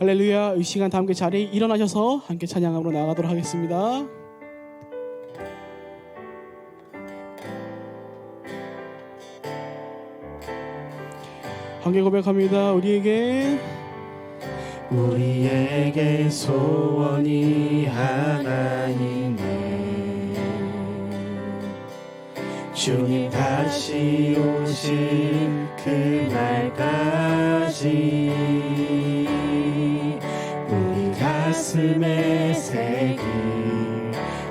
할렐루야. 이 시간 다 함께 자리에 일어나셔서 함께 찬양함으로 나아가도록 하겠습니다. 함께 고백합니다. 우리에게 소원이 하나 있네. 주님 다시 오실 그날까지 우리 가슴에 새길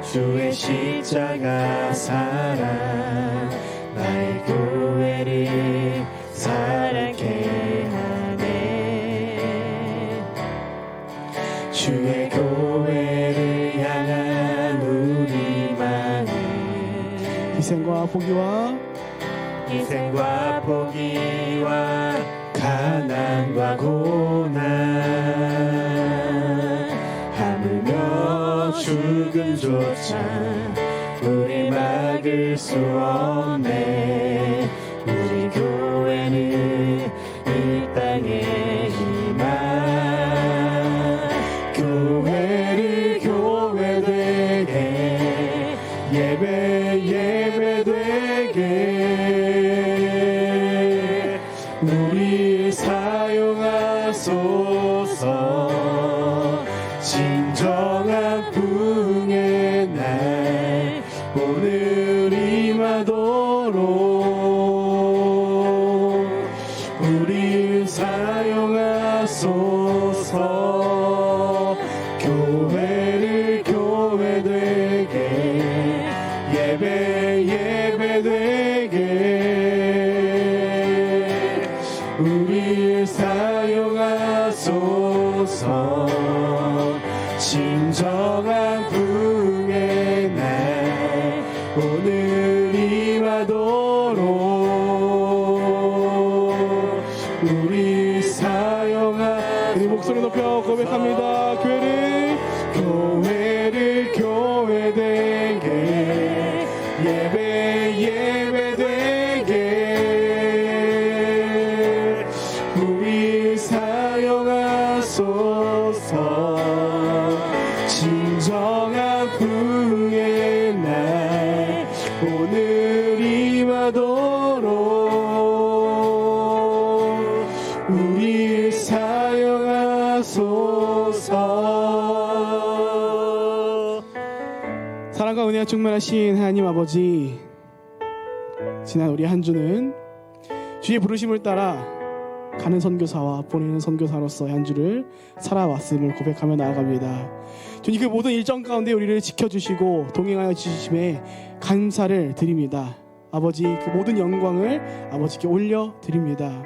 주의 십자가 사랑, 나의 교회를 사랑케 하네. 주의 교회를 향한 우리만의 희생과 포기와 가난과 고난, 하물며 죽음조차 우리 막을 수 없네. 우리 교회는 이 땅에 희망, 교회를 교회되게, 예배되게 우리 사용하소서. 진정한 부흥의 날 오늘 임하도록 우리 사용하소서. 교회를 교회되게, 예배되게 우리 사용하소서. 진정한 부흥의 날 오늘 임하도록 우리 우리 목소리 높여 고백합니다. 교회를 교회되게, 예배되게 우리 사용하소서. 진정한 부흥의 날 오늘 임하도록 우리 사용하소서. 사랑과 은혜가 충만하신 하나님 아버지, 지난 우리 한 주는 주의 부르심을 따라 가는 선교사와 보내는 선교사로서 한 주를 살아왔음을 고백하며 나아갑니다. 주님, 그 모든 일정 가운데 우리를 지켜주시고 동행하여 주심에 감사를 드립니다. 아버지, 그 모든 영광을 아버지께 올려드립니다.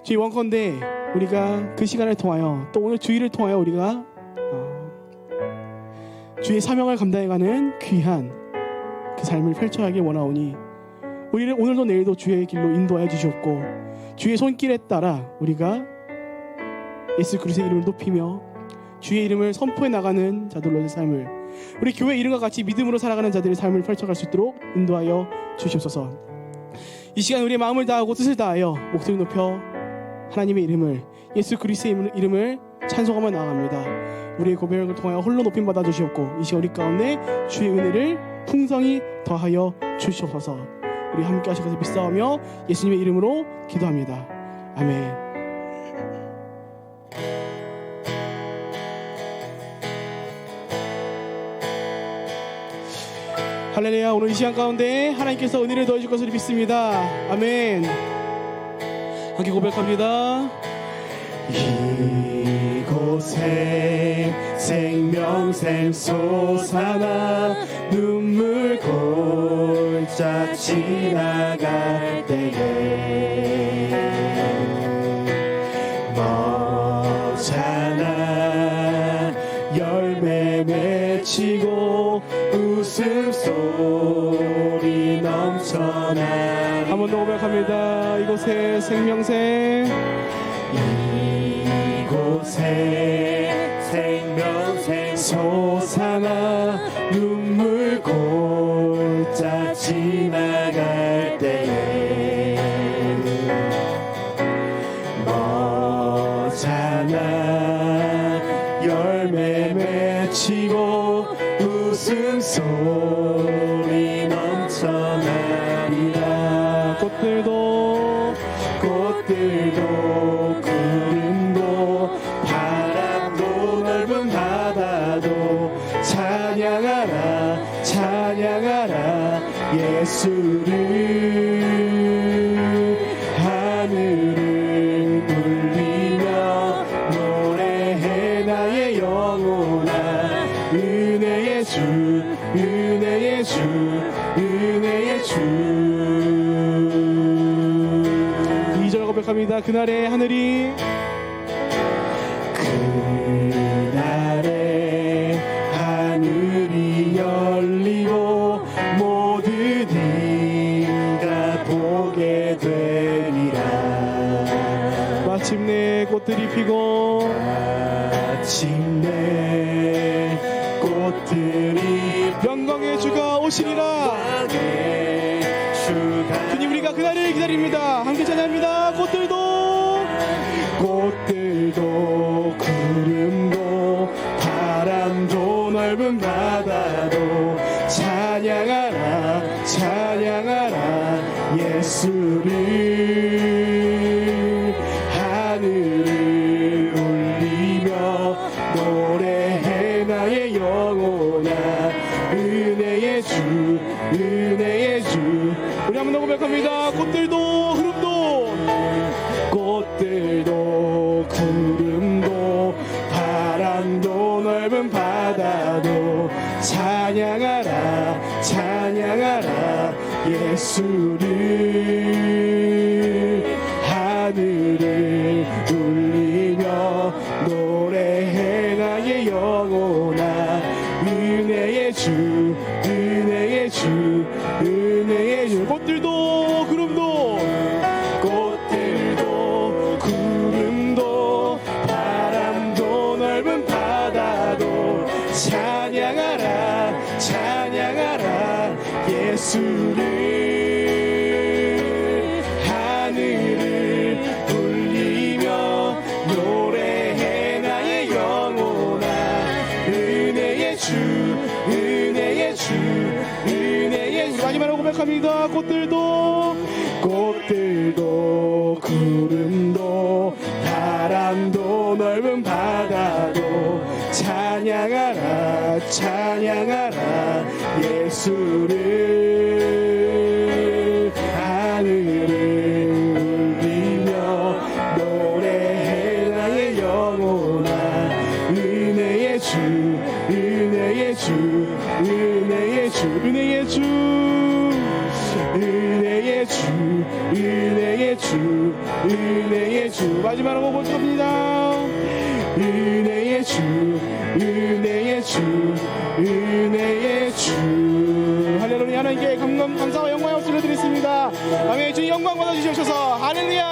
주님, 원컨대 우리가 그 시간을 통하여 또 오늘 주일을 통하여 우리가 주의 사명을 감당해가는 귀한 그 삶을 펼쳐가길 원하오니 우리를 오늘도 내일도 주의 길로 인도하여 주시옵고 주의 손길에 따라 우리가 예수 그리스도의 이름을 높이며 주의 이름을 선포해 나가는 자들로의 삶을, 우리 교회 이름과 같이 믿음으로 살아가는 자들의 삶을 펼쳐갈 수 있도록 인도하여 주시옵소서. 이 시간 우리의 마음을 다하고 뜻을 다하여 목소리 높여 하나님의 이름을, 예수 그리스도의 이름을 찬송하며 나아갑니다. 우리의 고백을 통하여 홀로 높임 받아 주시옵고 이 시간 우리 가운데 주의 은혜를 풍성히 더하여 주시옵소서. 우리 함께 하셔서 믿사오며 예수님의 이름으로 기도합니다. 아멘. 할렐루야. 오늘 이 시간 가운데 하나님께서 은혜를 더해줄 것을 믿습니다. 아멘. 함께 고백합니다. 이곳에 생명샘 솟아나 눈물 골짜 지나갈 때에 머잖아 열매 맺히고 웃음소리 넘쳐나. 한 번 더 고백합니다. 이곳에 생명샘, 이곳에 생명샘 솟아나 눈물 골짜 지나갈 때에 머잖아 웃음소리 넘쳐나리라. 꽃들도 구름도 바람도 넓은 바다도 찬양하라 찬양하라 예수를. 하늘을 울리며 노래해 나의 영혼아. 은혜의 주 은혜의 주 은혜의 주. 2절 고백합니다. 그날의 하늘이 그날에 하늘이 열리고 모든 이가 보게 되리라. 마침내 꽃들이 피고 마침내 꽃들이 영광의 주가 오시리라. 주님 우리가 그날을 기다립니다. 함께 찬양합니다. 꽃들도 구름도 바람도 넓은 바다도 찬양하라 찬양하라 예수를. 하늘을 울리며 노래해 나의 영혼아. 은혜의 주 은혜의 주. 우리 한번 더 고백합니다. 꽃들도 구름도 바람도 넓은 바다도 찬양하라 찬양하라 예수를. 하늘을 울리며 노래해 나의 영혼아. 은혜의 주 은혜의 주 은혜의 주. 꽃들도 구름도 바람도 넓은 바다도 찬양하라 찬양하라 예수를. 하늘을 울리며 노래해 나의 영혼아. 은혜의 주 은혜의 주 은혜의 주. 마지막으로 고백합니다. 꽃들도 구름도 바람도 넓은 바다도 찬양하라 찬양하라 예수를. 하늘을 울리며 노래해 나의 영혼아. 은혜의 주 은혜의 주 은혜의 주 은혜의 주 은혜의 주 은혜의 주 은혜의 주. 마지막으로 고백합니다. 은혜의 주 은혜의 주 은혜의 주. 할렐루야. 하나님께 감사와 영광의 박수를 드리겠습니다. 아멘. 주님 영광 받아주셔서 할렐루야.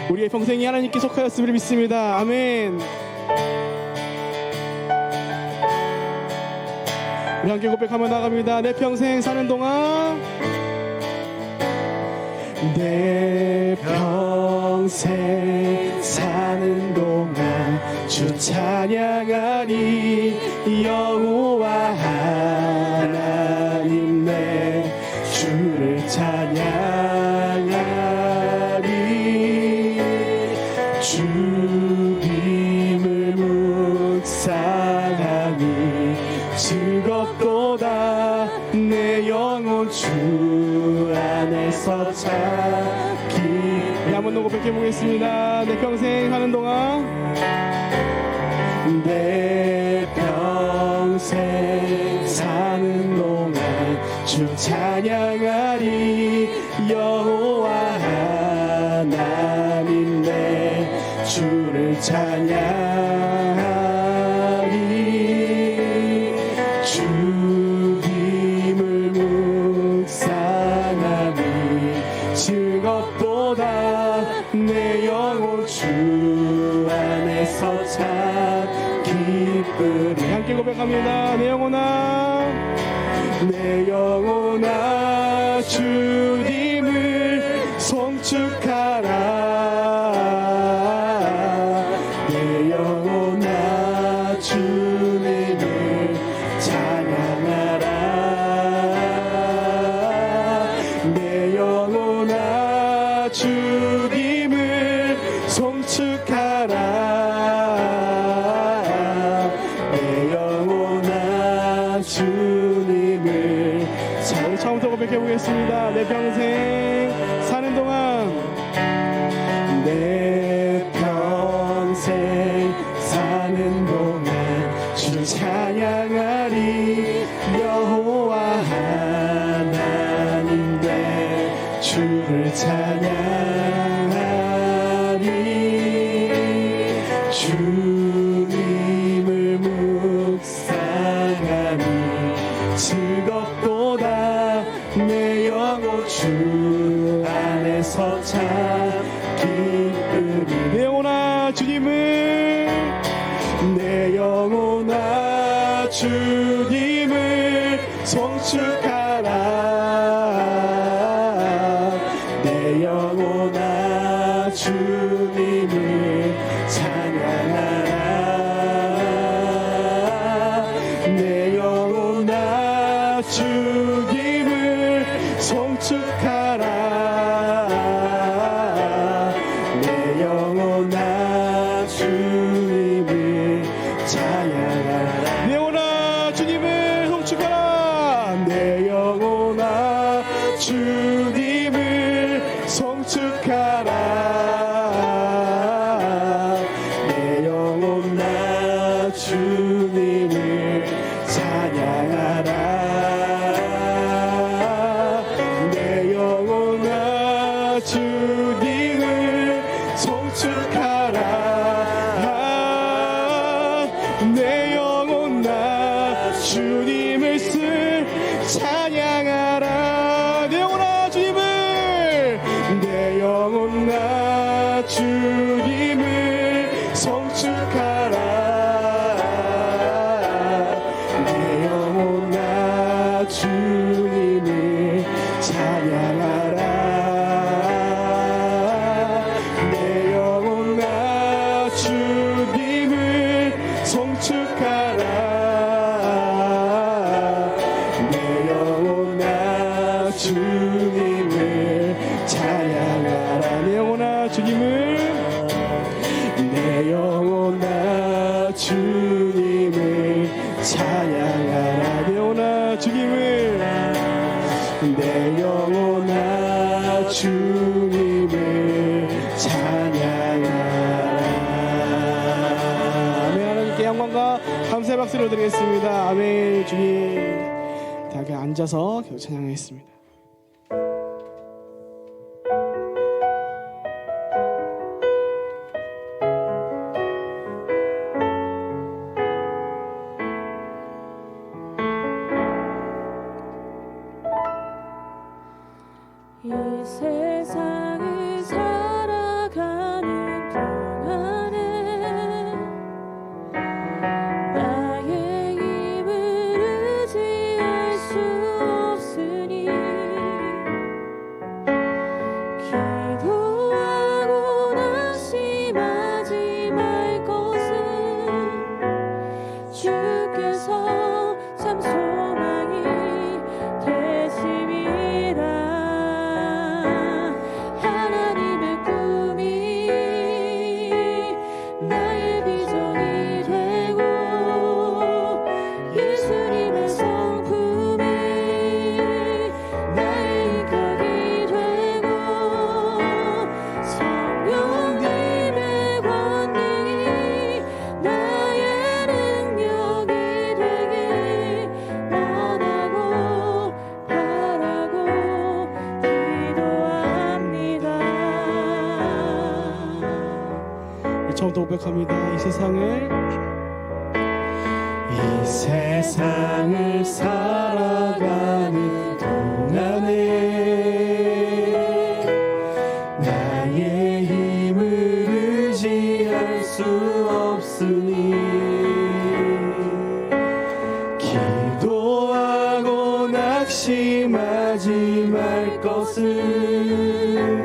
우리의 평생이 하나님께 속하였음을 믿습니다. 아멘. 우리 함께 고백하며 나갑니다. 내 평생 사는 동안 내 평생 사는 동안 주 찬양하리. 여호와 하나님 내 주를 찬양하리. 주님을 묵상하니 즐겁도다. 내 영혼 주 안에서 찾기. 한번 더 고백해 보겠습니다. 내 평생 사는 동안 내 평생 사는 동안 주 찬양하리. 여호와 하나님 내 주를 찬양하리. 주님을 묵상하니 즐겁도다. 내 영혼 주 안에서 참 기쁘리. 함께 고백합니다. 내 영혼아 내 영혼아 주님을 송축하라. 고백해 보겠습니다. 내 평생 사는 동안, 내 평생 사는 동안 주 찬양하리. 여호와 하나님 내 주를 찬양하리. 주님을 묵상하니 즐겁도다. 내 영혼 주 안에서 참 기쁘리. 내 영혼아 주님을, 내 영혼아 주님을 송축하라. 내 영혼아 주님을 찬양하라. 내 영혼아 주님을 송축하라. 내 영혼아 주님을 찬양하라. 내 영혼아 주님을 송축하라. 내 영혼아 주님을 송축하라. 내 영혼아 주님을 찬양하라. 내 영혼아 주님을 송축하라. 내 영혼아 주님을 찬양하라. 내 영혼아 주님을, 내 영혼아 주님을 송축하라. 내 영혼아 주님을 찬양하라. 내 영혼아 주님을 송축하라. 내 영혼아 주님을 찬양하라. 내 영혼아 주님을, 내 영혼아 주님을 찬양하라. 내 영혼아 주님을, 내 영혼아 주님을 찬양하라. 아멘. 하나님께 영광과 감사의 박수를 드리겠습니다. 아멘. 주님, 다 함께 앉아서 계속 찬양하겠습니다. 이 세상을 살아가는 동안에 나의 힘을 의지할 수 없으니 기도하고 낙심하지 말 것은 주께서 참 소망이 되심이라. 하나님의 꿈이 나의 비전이 되고 예수님의 성품이 나의 인격이 되고 성령님의 권능이 나의 능력이 되길 원하고 바라고 기도합니다. 처음부터 고백합니다. 이 세상을 살아가는 동안에 나의 힘을 의지할 수 없으니 기도하고 낙심하지 말 것은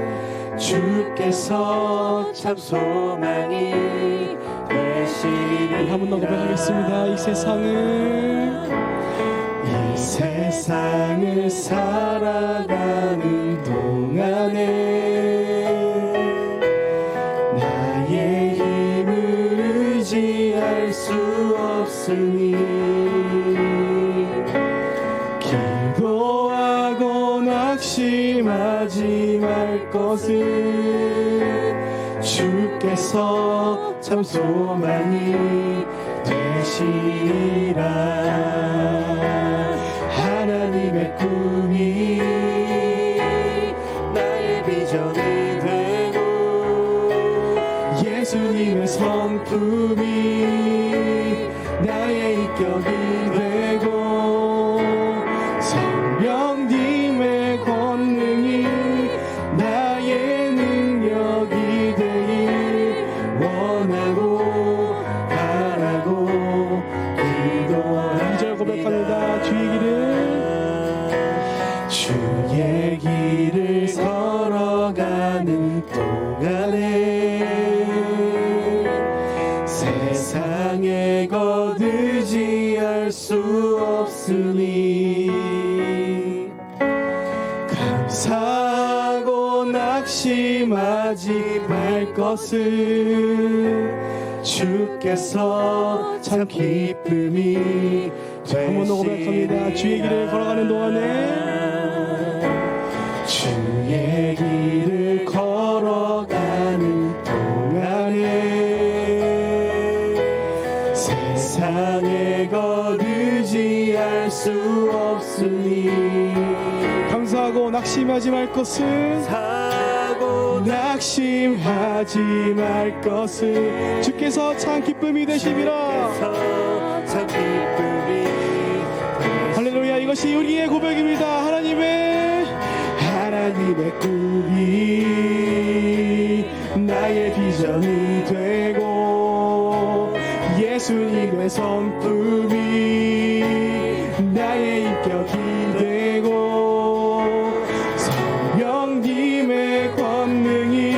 주께서 참 소망이 되시리. 한 번 더 고백하겠습니다. 이 세상을 살아가는 동안에 나의 힘을 의지할 수 없으니 기도하고 낙심하지 말 것은 주께서 참 소망이 되시리라. 하나님의 꿈이 나의 비전이 되고 예수님의 성품이 나의 인격이 되고 성령님의 권능이 나의 능력이 되길 원하고 바라고 기도합니다. 2절 고백합니다. 주의 길을 걸어가는 동안에 세상에 거두지할 수 없으니 감사하고 낙심하지 말 것을 주께서 참 기쁨이 한번 더 고백합니다. 주의 길을 걸어가는 동안에 주의 길을 걸어가는 동안에 세상에 거두지할 수 없으니 감사하고 낙심하지 말 것을 낙심하지 말 것을 주께서 참 기쁨이 되시리라. 참 기쁨이 할렐루야. 이것이 우리의 고백입니다. 하나님의 꿈이 나의 비전이 되고 예수님의 성품이 나의 인격이 되고 성령님의 권능이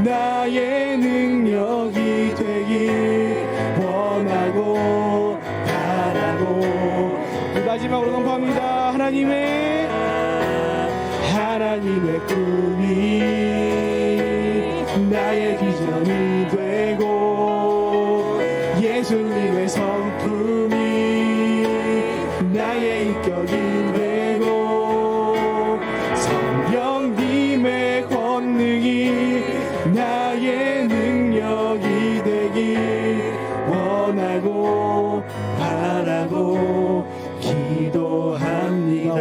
나의 능력이 되길 원하고 바라고. 마지막으로 선포합니다. 하나님의 꿈이 나의 비전이 되고 예수님의 성품이 나의 인격이 되고 성령님의 권능이 나의 능력이 되길 원하고 바라고 기도합니다.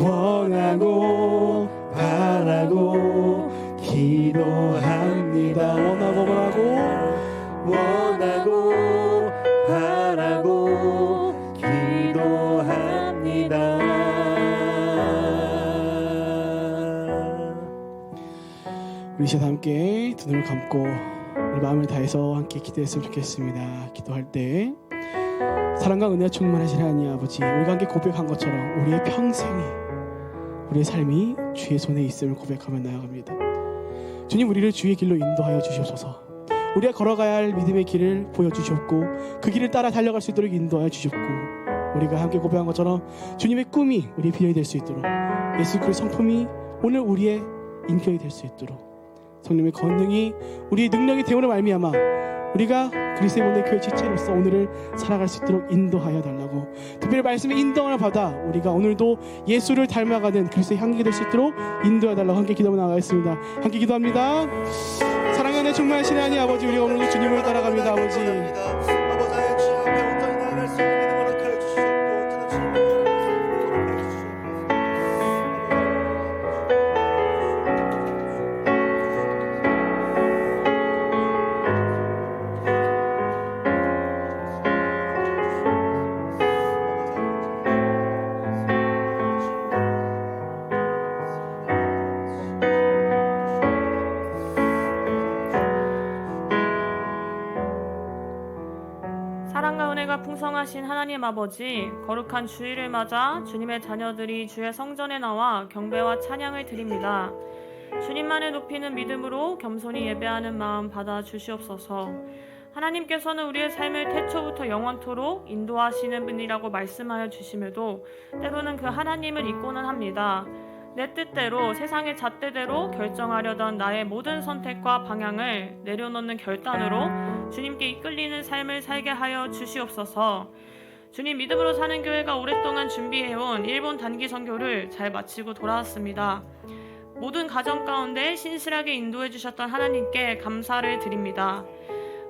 원하고 바라고 기도합니다. 원하고 바라고 기도합니다. 우리 시간 함께 두 눈을 감고 우리 마음을 다해서 함께 기도했으면 좋겠습니다. 기도할 때 사랑과 은혜가 충만하신 하나님 아버지, 우리가 함께 고백한 것처럼 우리의 평생이, 우리의 삶이 주의 손에 있음을 고백하며 나아갑니다. 주님, 우리를 주의 길로 인도하여 주시옵소서. 우리가 걸어가야 할 믿음의 길을 보여주셨고 그 길을 따라 달려갈 수 있도록 인도하여 주셨고, 우리가 함께 고백한 것처럼 주님의 꿈이 우리의 비전이 될 수 있도록, 예수 그리스도의 성품이 오늘 우리의 인격이 될 수 있도록, 성령의 권능이 우리의 능력이 되므로 말미암아 우리가 그리스도의 몸된 교회 지체로서 오늘을 살아갈 수 있도록 인도하여 달라고, 특별히 말씀의 인도를 받아 우리가 오늘도 예수를 닮아가는 그리스도의 향기가 될 수 있도록 인도해 달라고 함께 기도하며 나가겠습니다. 함께 기도합니다. 사랑의 은혜 충만하신 하나님 아버지, 우리가 오늘도 주님을 따라갑니다. 아버지, 아버지의 주 앞에 온전히 나아갈 수 있는 믿음을 허락하여 주시옵고 온전한 주님을 허락하여 주시옵고. 사랑과 은혜가 풍성하신 하나님 아버지, 거룩한 주일을 맞아 주님의 자녀들이 주의 성전에 나와 경배와 찬양을 드립니다. 주님만을 높이는 믿음으로 겸손히 예배하는 마음 받아 주시옵소서. 하나님께서는 우리의 삶을 태초부터 영원토록 인도하시는 분이라고 말씀하여 주심에도 때로는 그 하나님을 잊고는 합니다. 내 뜻대로, 세상의 잣대대로 결정하려던 나의 모든 선택과 방향을 내려놓는 결단으로 주님께 이끌리는 삶을 살게 하여 주시옵소서. 주님 믿음으로 사는 교회가 오랫동안 준비해온 일본 단기 선교를 잘 마치고 돌아왔습니다. 모든 가정 가운데 신실하게 인도해 주셨던 하나님께 감사를 드립니다.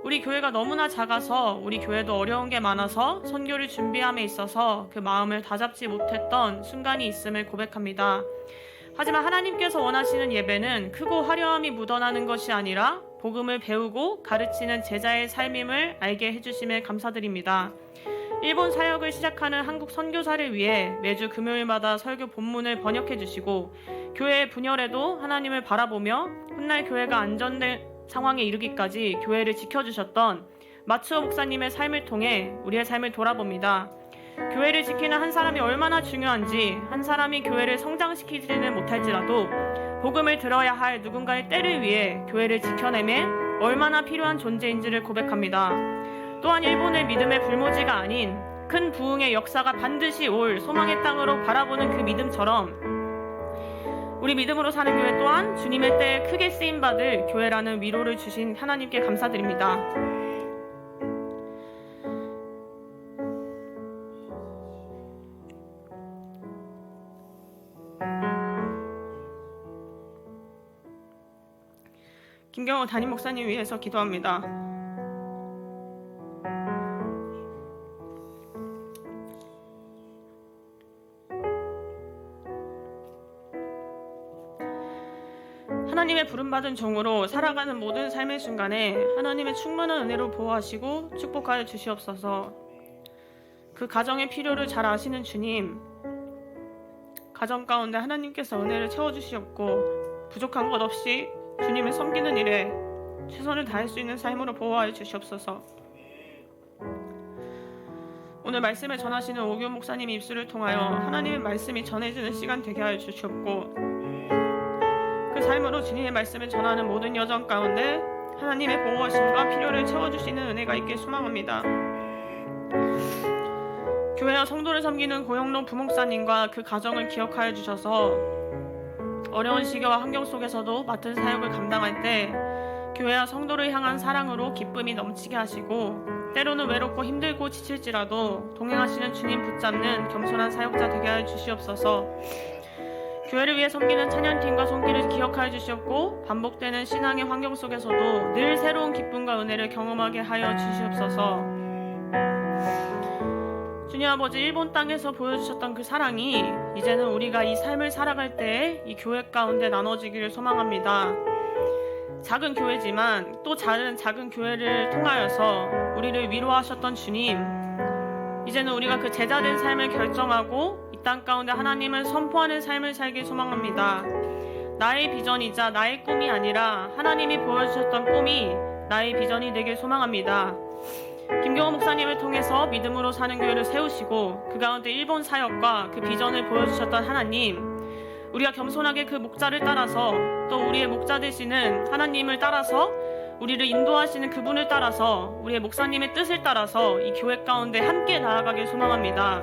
우리 교회가 너무나 작아서 우리 교회도 어려운 게 많아서 선교를 준비함에 있어서 그 마음을 다잡지 못했던 순간이 있음을 고백합니다. 하지만 하나님께서 원하시는 예배는 크고 화려함이 묻어나는 것이 아니라 복음을 배우고 가르치는 제자의 삶임을 알게 해주심에 감사드립니다. 일본 사역을 시작하는 한국 선교사를 위해 매주 금요일마다 설교 본문을 번역해 주시고 교회의 분열에도 하나님을 바라보며 훗날 교회가 안전된 상황에 이르기까지 교회를 지켜주셨던 마츠오 목사님의 삶을 통해 우리의 삶을 돌아봅니다. 교회를 지키는 한 사람이 얼마나 중요한지, 한 사람이 교회를 성장시키지는 못할지라도 복음을 들어야 할 누군가의 때를 위해 교회를 지켜내매 얼마나 필요한 존재인지를 고백합니다. 또한 일본의 믿음의 불모지가 아닌 큰 부흥의 역사가 반드시 올 소망의 땅으로 바라보는 그 믿음처럼 우리 믿음으로 사는 교회 또한 주님의 때에 크게 쓰임받을 교회라는 위로를 주신 하나님께 감사드립니다. 김경호 담임 목사님 위해서 기도합니다. 하나님의 부름받은 종으로 살아가는 모든 삶의 순간에 하나님의 충만한 은혜로 보호하시고 축복하여 주시옵소서. 그 가정의 필요를 잘 아시는 주님, 가정 가운데 하나님께서 은혜를 채워주시옵고 부족한 것 없이 주님을 섬기는 일에 최선을 다할 수 있는 삶으로 보호하여 주시옵소서. 오늘 말씀을 전하시는 오규 목사님 입술을 통하여 하나님의 말씀이 전해지는 시간 되게 하여 주시옵고 그 삶으로 주님의 말씀을 전하는 모든 여정 가운데 하나님의 보호하심과 필요를 채워주시는 은혜가 있길 소망합니다. 교회와 성도를 섬기는 고영로 부목사님과 그 가정을 기억하여 주셔서 어려운 시기와 환경 속에서도 맡은 사역을 감당할 때 교회와 성도를 향한 사랑으로 기쁨이 넘치게 하시고 때로는 외롭고 힘들고 지칠지라도 동행하시는 주님 붙잡는 겸손한 사역자 되게 하여 주시옵소서. 교회를 위해 섬기는 찬양팀과 손길을 기억하여 주시옵고 반복되는 신앙의 환경 속에서도 늘 새로운 기쁨과 은혜를 경험하게 하여 주시옵소서. 주님 아버지, 일본 땅에서 보여주셨던 그 사랑이 이제는 우리가 이 삶을 살아갈 때에 이 교회 가운데 나눠지기를 소망합니다. 작은 교회지만 또 작은 교회를 통하여서 우리를 위로하셨던 주님, 이제는 우리가 그 제자된 삶을 결정하고 이 땅 가운데 하나님을 선포하는 삶을 살길 소망합니다. 나의 비전이자 나의 꿈이 아니라 하나님이 보여주셨던 꿈이 나의 비전이 되길 소망합니다. 김경호 목사님을 통해서 믿음으로 사는 교회를 세우시고 그 가운데 일본 사역과 그 비전을 보여주셨던 하나님, 우리가 겸손하게 그 목자를 따라서 또 우리의 목자 되시는 하나님을 따라서 우리를 인도하시는 그분을 따라서 우리의 목사님의 뜻을 따라서 이 교회 가운데 함께 나아가길 소망합니다.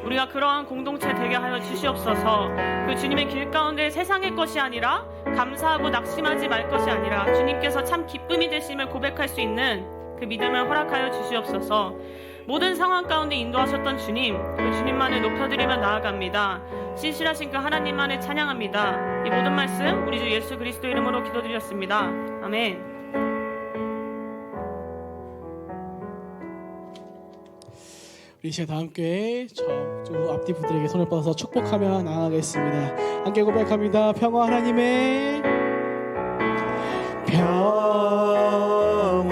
우리가 그러한 공동체 되게 하여 주시옵소서. 그 주님의 길 가운데 세상의 것이 아니라 감사하고 낙심하지 말 것이 아니라 주님께서 참 기쁨이 되심을 고백할 수 있는 그 믿음을 허락하여 주시옵소서. 모든 상황 가운데 인도하셨던 주님, 그 주님만을 높여드리며 나아갑니다. 신실하신 그 하나님만을 찬양합니다. 이 모든 말씀 우리 주 예수 그리스도 이름으로 기도드렸습니다. 아멘. 우리 시간 다 함께 저쪽 앞뒤 분들에게 손을 뻗어서 축복하며 나아가겠습니다. 함께 고백합니다. 평화 하나님의 평화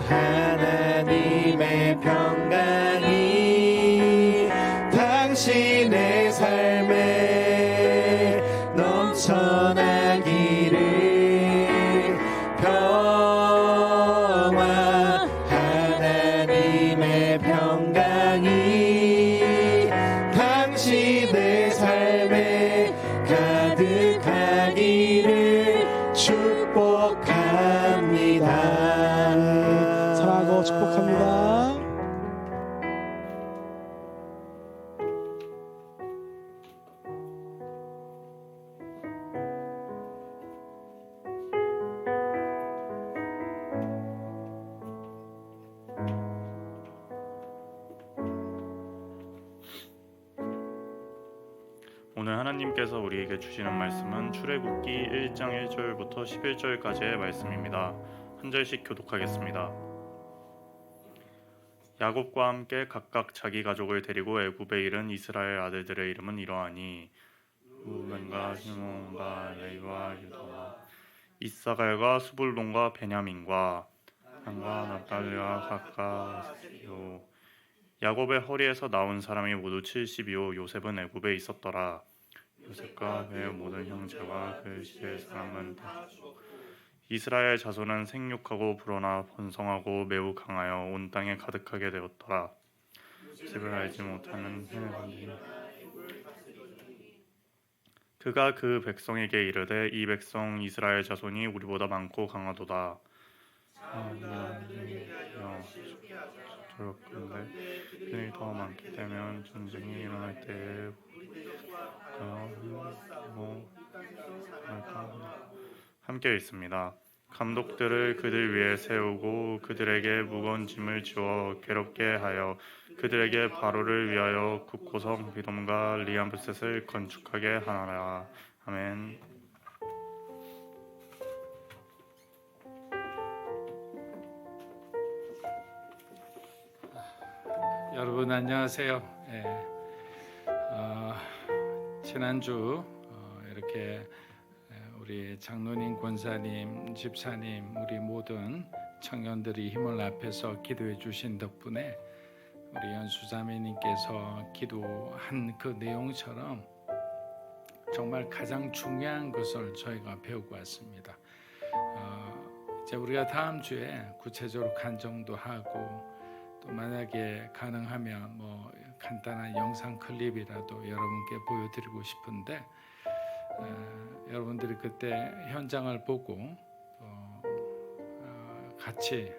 하나님의 평강이 당신의 삶에 넘쳐나기를. 평화 하나님의 평강이 당신의 삶에 가득하기를 축복합니다. 사랑하고 축복합니다. 오늘 하나님께서 우리에게 주시는 말씀은 출애굽기 1장 1절부터 11절까지의 말씀입니다. 한 절씩 교독하겠습니다. 야곱과 함께 각각 자기 가족을 데리고 애굽에 이른 이스라엘 아들들의 이름은 이러하니 루벤과 시몬과 레위와 유다와 이사갈과 스불론과 베냐민과 단과 납달리와 각각이요. 야곱의 허리에서 나온 사람이 모두 70이요. 요셉은 애굽에 있었더라. 요셉과 그의 모든 형제와 그 시대의 사람은 다 이스라엘 자손은 생육하고 불어나 번성하고 매우 강하여 온 땅에 가득하게 되었더라. 요셉을 알지 못하는 헤롯이 그가 그 백성에게 이르되 이 백성 이스라엘 자손이 우리보다 많고 강하도다. 그런데 그들이 더 많게 되면 전쟁이 일어날 때에 함께 있습니다. 감독들을 그들 위에 세우고 그들에게 무거운 짐을 지워 괴롭게 하여 그들에게 바로를 위하여 국고성 비돔과 리암브셋을 건축하게 하나라. 아멘. 여러분 안녕하세요. 지난주 이렇게 우리 장로님, 권사님, 집사님, 우리 모든 청년들이 힘을 합해서 기도해 주신 덕분에 우리 연수자매님께서 기도한 그 내용처럼 정말 가장 중요한 것을 저희가 배우고 왔습니다. 이제 우리가 다음 주에 구체적으로 간증도 하고 또 만약에 가능하면 뭐 간단한 영상 클립이라도 여러분께 보여드리고 싶은데 여러분들이 그때 현장을 보고 같이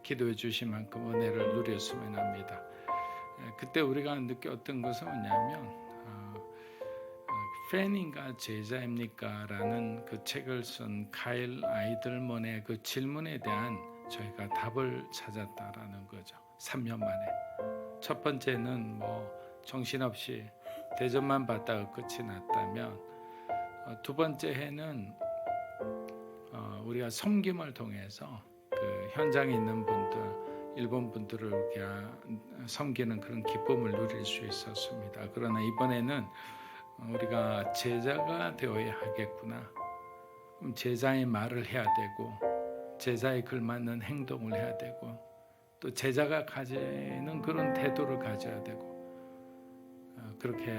기도해 주실 만큼 은혜를 누렸으면 합니다. 그때 우리가 느꼈던 것은 뭐냐면 팬인가 제자입니까? 라는 그 책을 쓴 카일 아이들먼의 그 질문에 대한 저희가 답을 찾았다라는 거죠. 3년 만에. 첫 번째는 뭐 정신없이 대접만 받다가 끝이 났다면 두 번째 해는 우리가 섬김을 통해서 그 현장에 있는 분들, 일본 분들을 이렇게 섬기는 그런 기쁨을 누릴 수 있었습니다. 그러나 이번에는 우리가 제자가 되어야 하겠구나. 그럼 제자의 말을 해야 되고 제자에 걸맞는 행동을 해야 되고 또 제자가 가지는 그런 태도를 가져야 되고 그렇게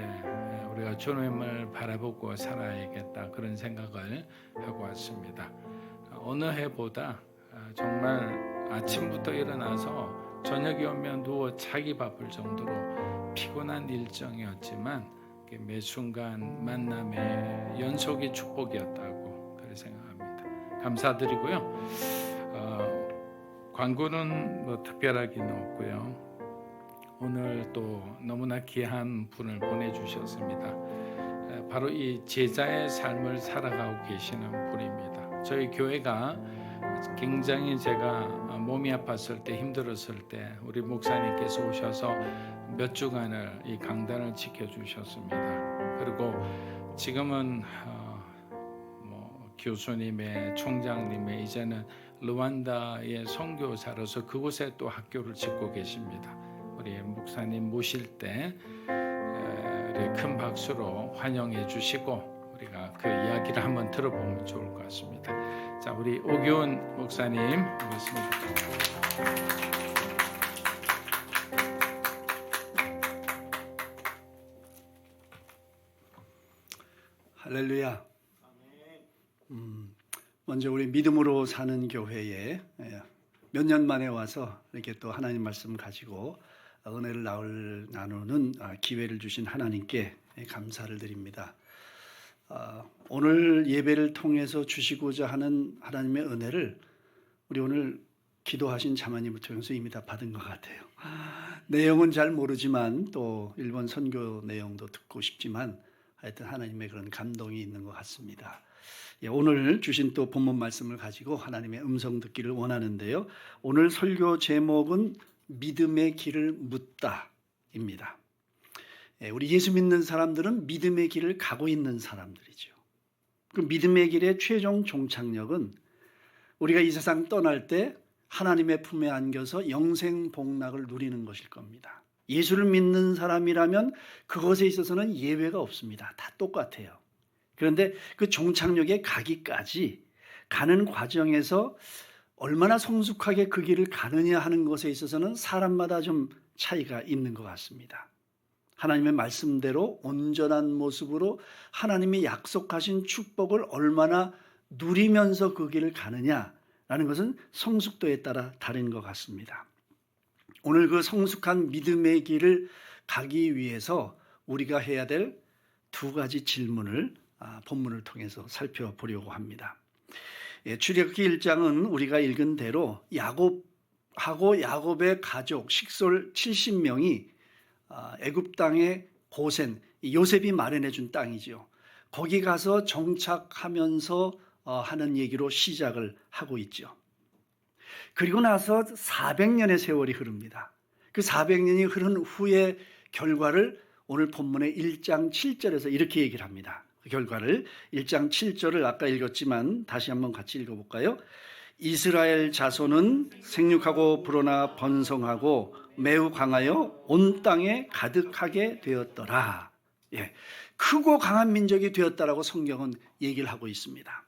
우리가 주님을 바라보고 살아야겠다 그런 생각을 하고 왔습니다. 어느 해보다 정말 아침부터 일어나서 저녁이 오면 누워 자기 바쁠 정도로 피곤한 일정이었지만 매 순간 만남의 연속의 축복이었다고 그렇게 생각합니다. 감사드리고요. 광고는 뭐 특별하게는 없고요. 오늘 또 너무나 귀한 분을 보내주셨습니다. 바로 이 제자의 삶을 살아가고 계시는 분입니다. 저희 교회가 굉장히 제가 몸이 아팠을 때 힘들었을 때 우리 목사님께서 오셔서 몇 주간을 이 강단을 지켜주셨습니다. 그리고 지금은 뭐 교수님의 총장님의 이제는 르완다의 선교사로서 그곳에 또 학교를 짓고 계십니다. 우리 목사님 모실 때 큰 박수로 환영해 주시고 우리가 그 이야기를 한번 들어보면 좋을 것 같습니다. 자, 우리 오기훈 목사님 오겠습니다. 할렐루야. 먼저 우리 믿음으로 사는 교회에 몇 년 만에 와서 이렇게 또 하나님 말씀 가지고 은혜를 나누는 기회를 주신 하나님께 감사를 드립니다. 오늘 예배를 통해서 주시고자 하는 하나님의 은혜를 우리 오늘 기도하신 자매님을 통해서 이미 다 받은 것 같아요. 내용은 잘 모르지만 또 일본 선교 내용도 듣고 싶지만 하여튼 하나님의 그런 감동이 있는 것 같습니다. 오늘 주신 또 본문 말씀을 가지고 하나님의 음성 듣기를 원하는데요. 오늘 설교 제목은 믿음의 길을 묻다입니다. 우리 예수 믿는 사람들은 믿음의 길을 가고 있는 사람들이죠. 그 믿음의 길의 최종 종착역은 우리가 이 세상 떠날 때 하나님의 품에 안겨서 영생 복락을 누리는 것일 겁니다. 예수를 믿는 사람이라면 그것에 있어서는 예외가 없습니다. 다 똑같아요. 그런데 그 종착역에 가기까지 가는 과정에서 얼마나 성숙하게 그 길을 가느냐 하는 것에 있어서는 사람마다 좀 차이가 있는 것 같습니다. 하나님의 말씀대로 온전한 모습으로 하나님이 약속하신 축복을 얼마나 누리면서 그 길을 가느냐라는 것은 성숙도에 따라 다른 것 같습니다. 오늘 그 성숙한 믿음의 길을 가기 위해서 우리가 해야 될 두 가지 질문을 본문을 통해서 살펴보려고 합니다. 출애굽기 1장은 우리가 읽은 대로 야곱하고 야곱의 가족 식솔 70명이 애굽 땅의 고센 요셉이 마련해 준 땅이죠. 거기 가서 정착하면서 하는 얘기로 시작을 하고 있죠. 그리고 나서 400년의 세월이 흐릅니다. 그 400년이 흐른 후의 결과를 오늘 본문의 1장 7절에서 이렇게 얘기를 합니다. 그 결과를 1장 7절을 아까 읽었지만 다시 한번 같이 읽어볼까요? 이스라엘 자손은 생육하고 불어나 번성하고 매우 강하여 온 땅에 가득하게 되었더라. 크고 강한 민족이 되었다라고 성경은 얘기를 하고 있습니다.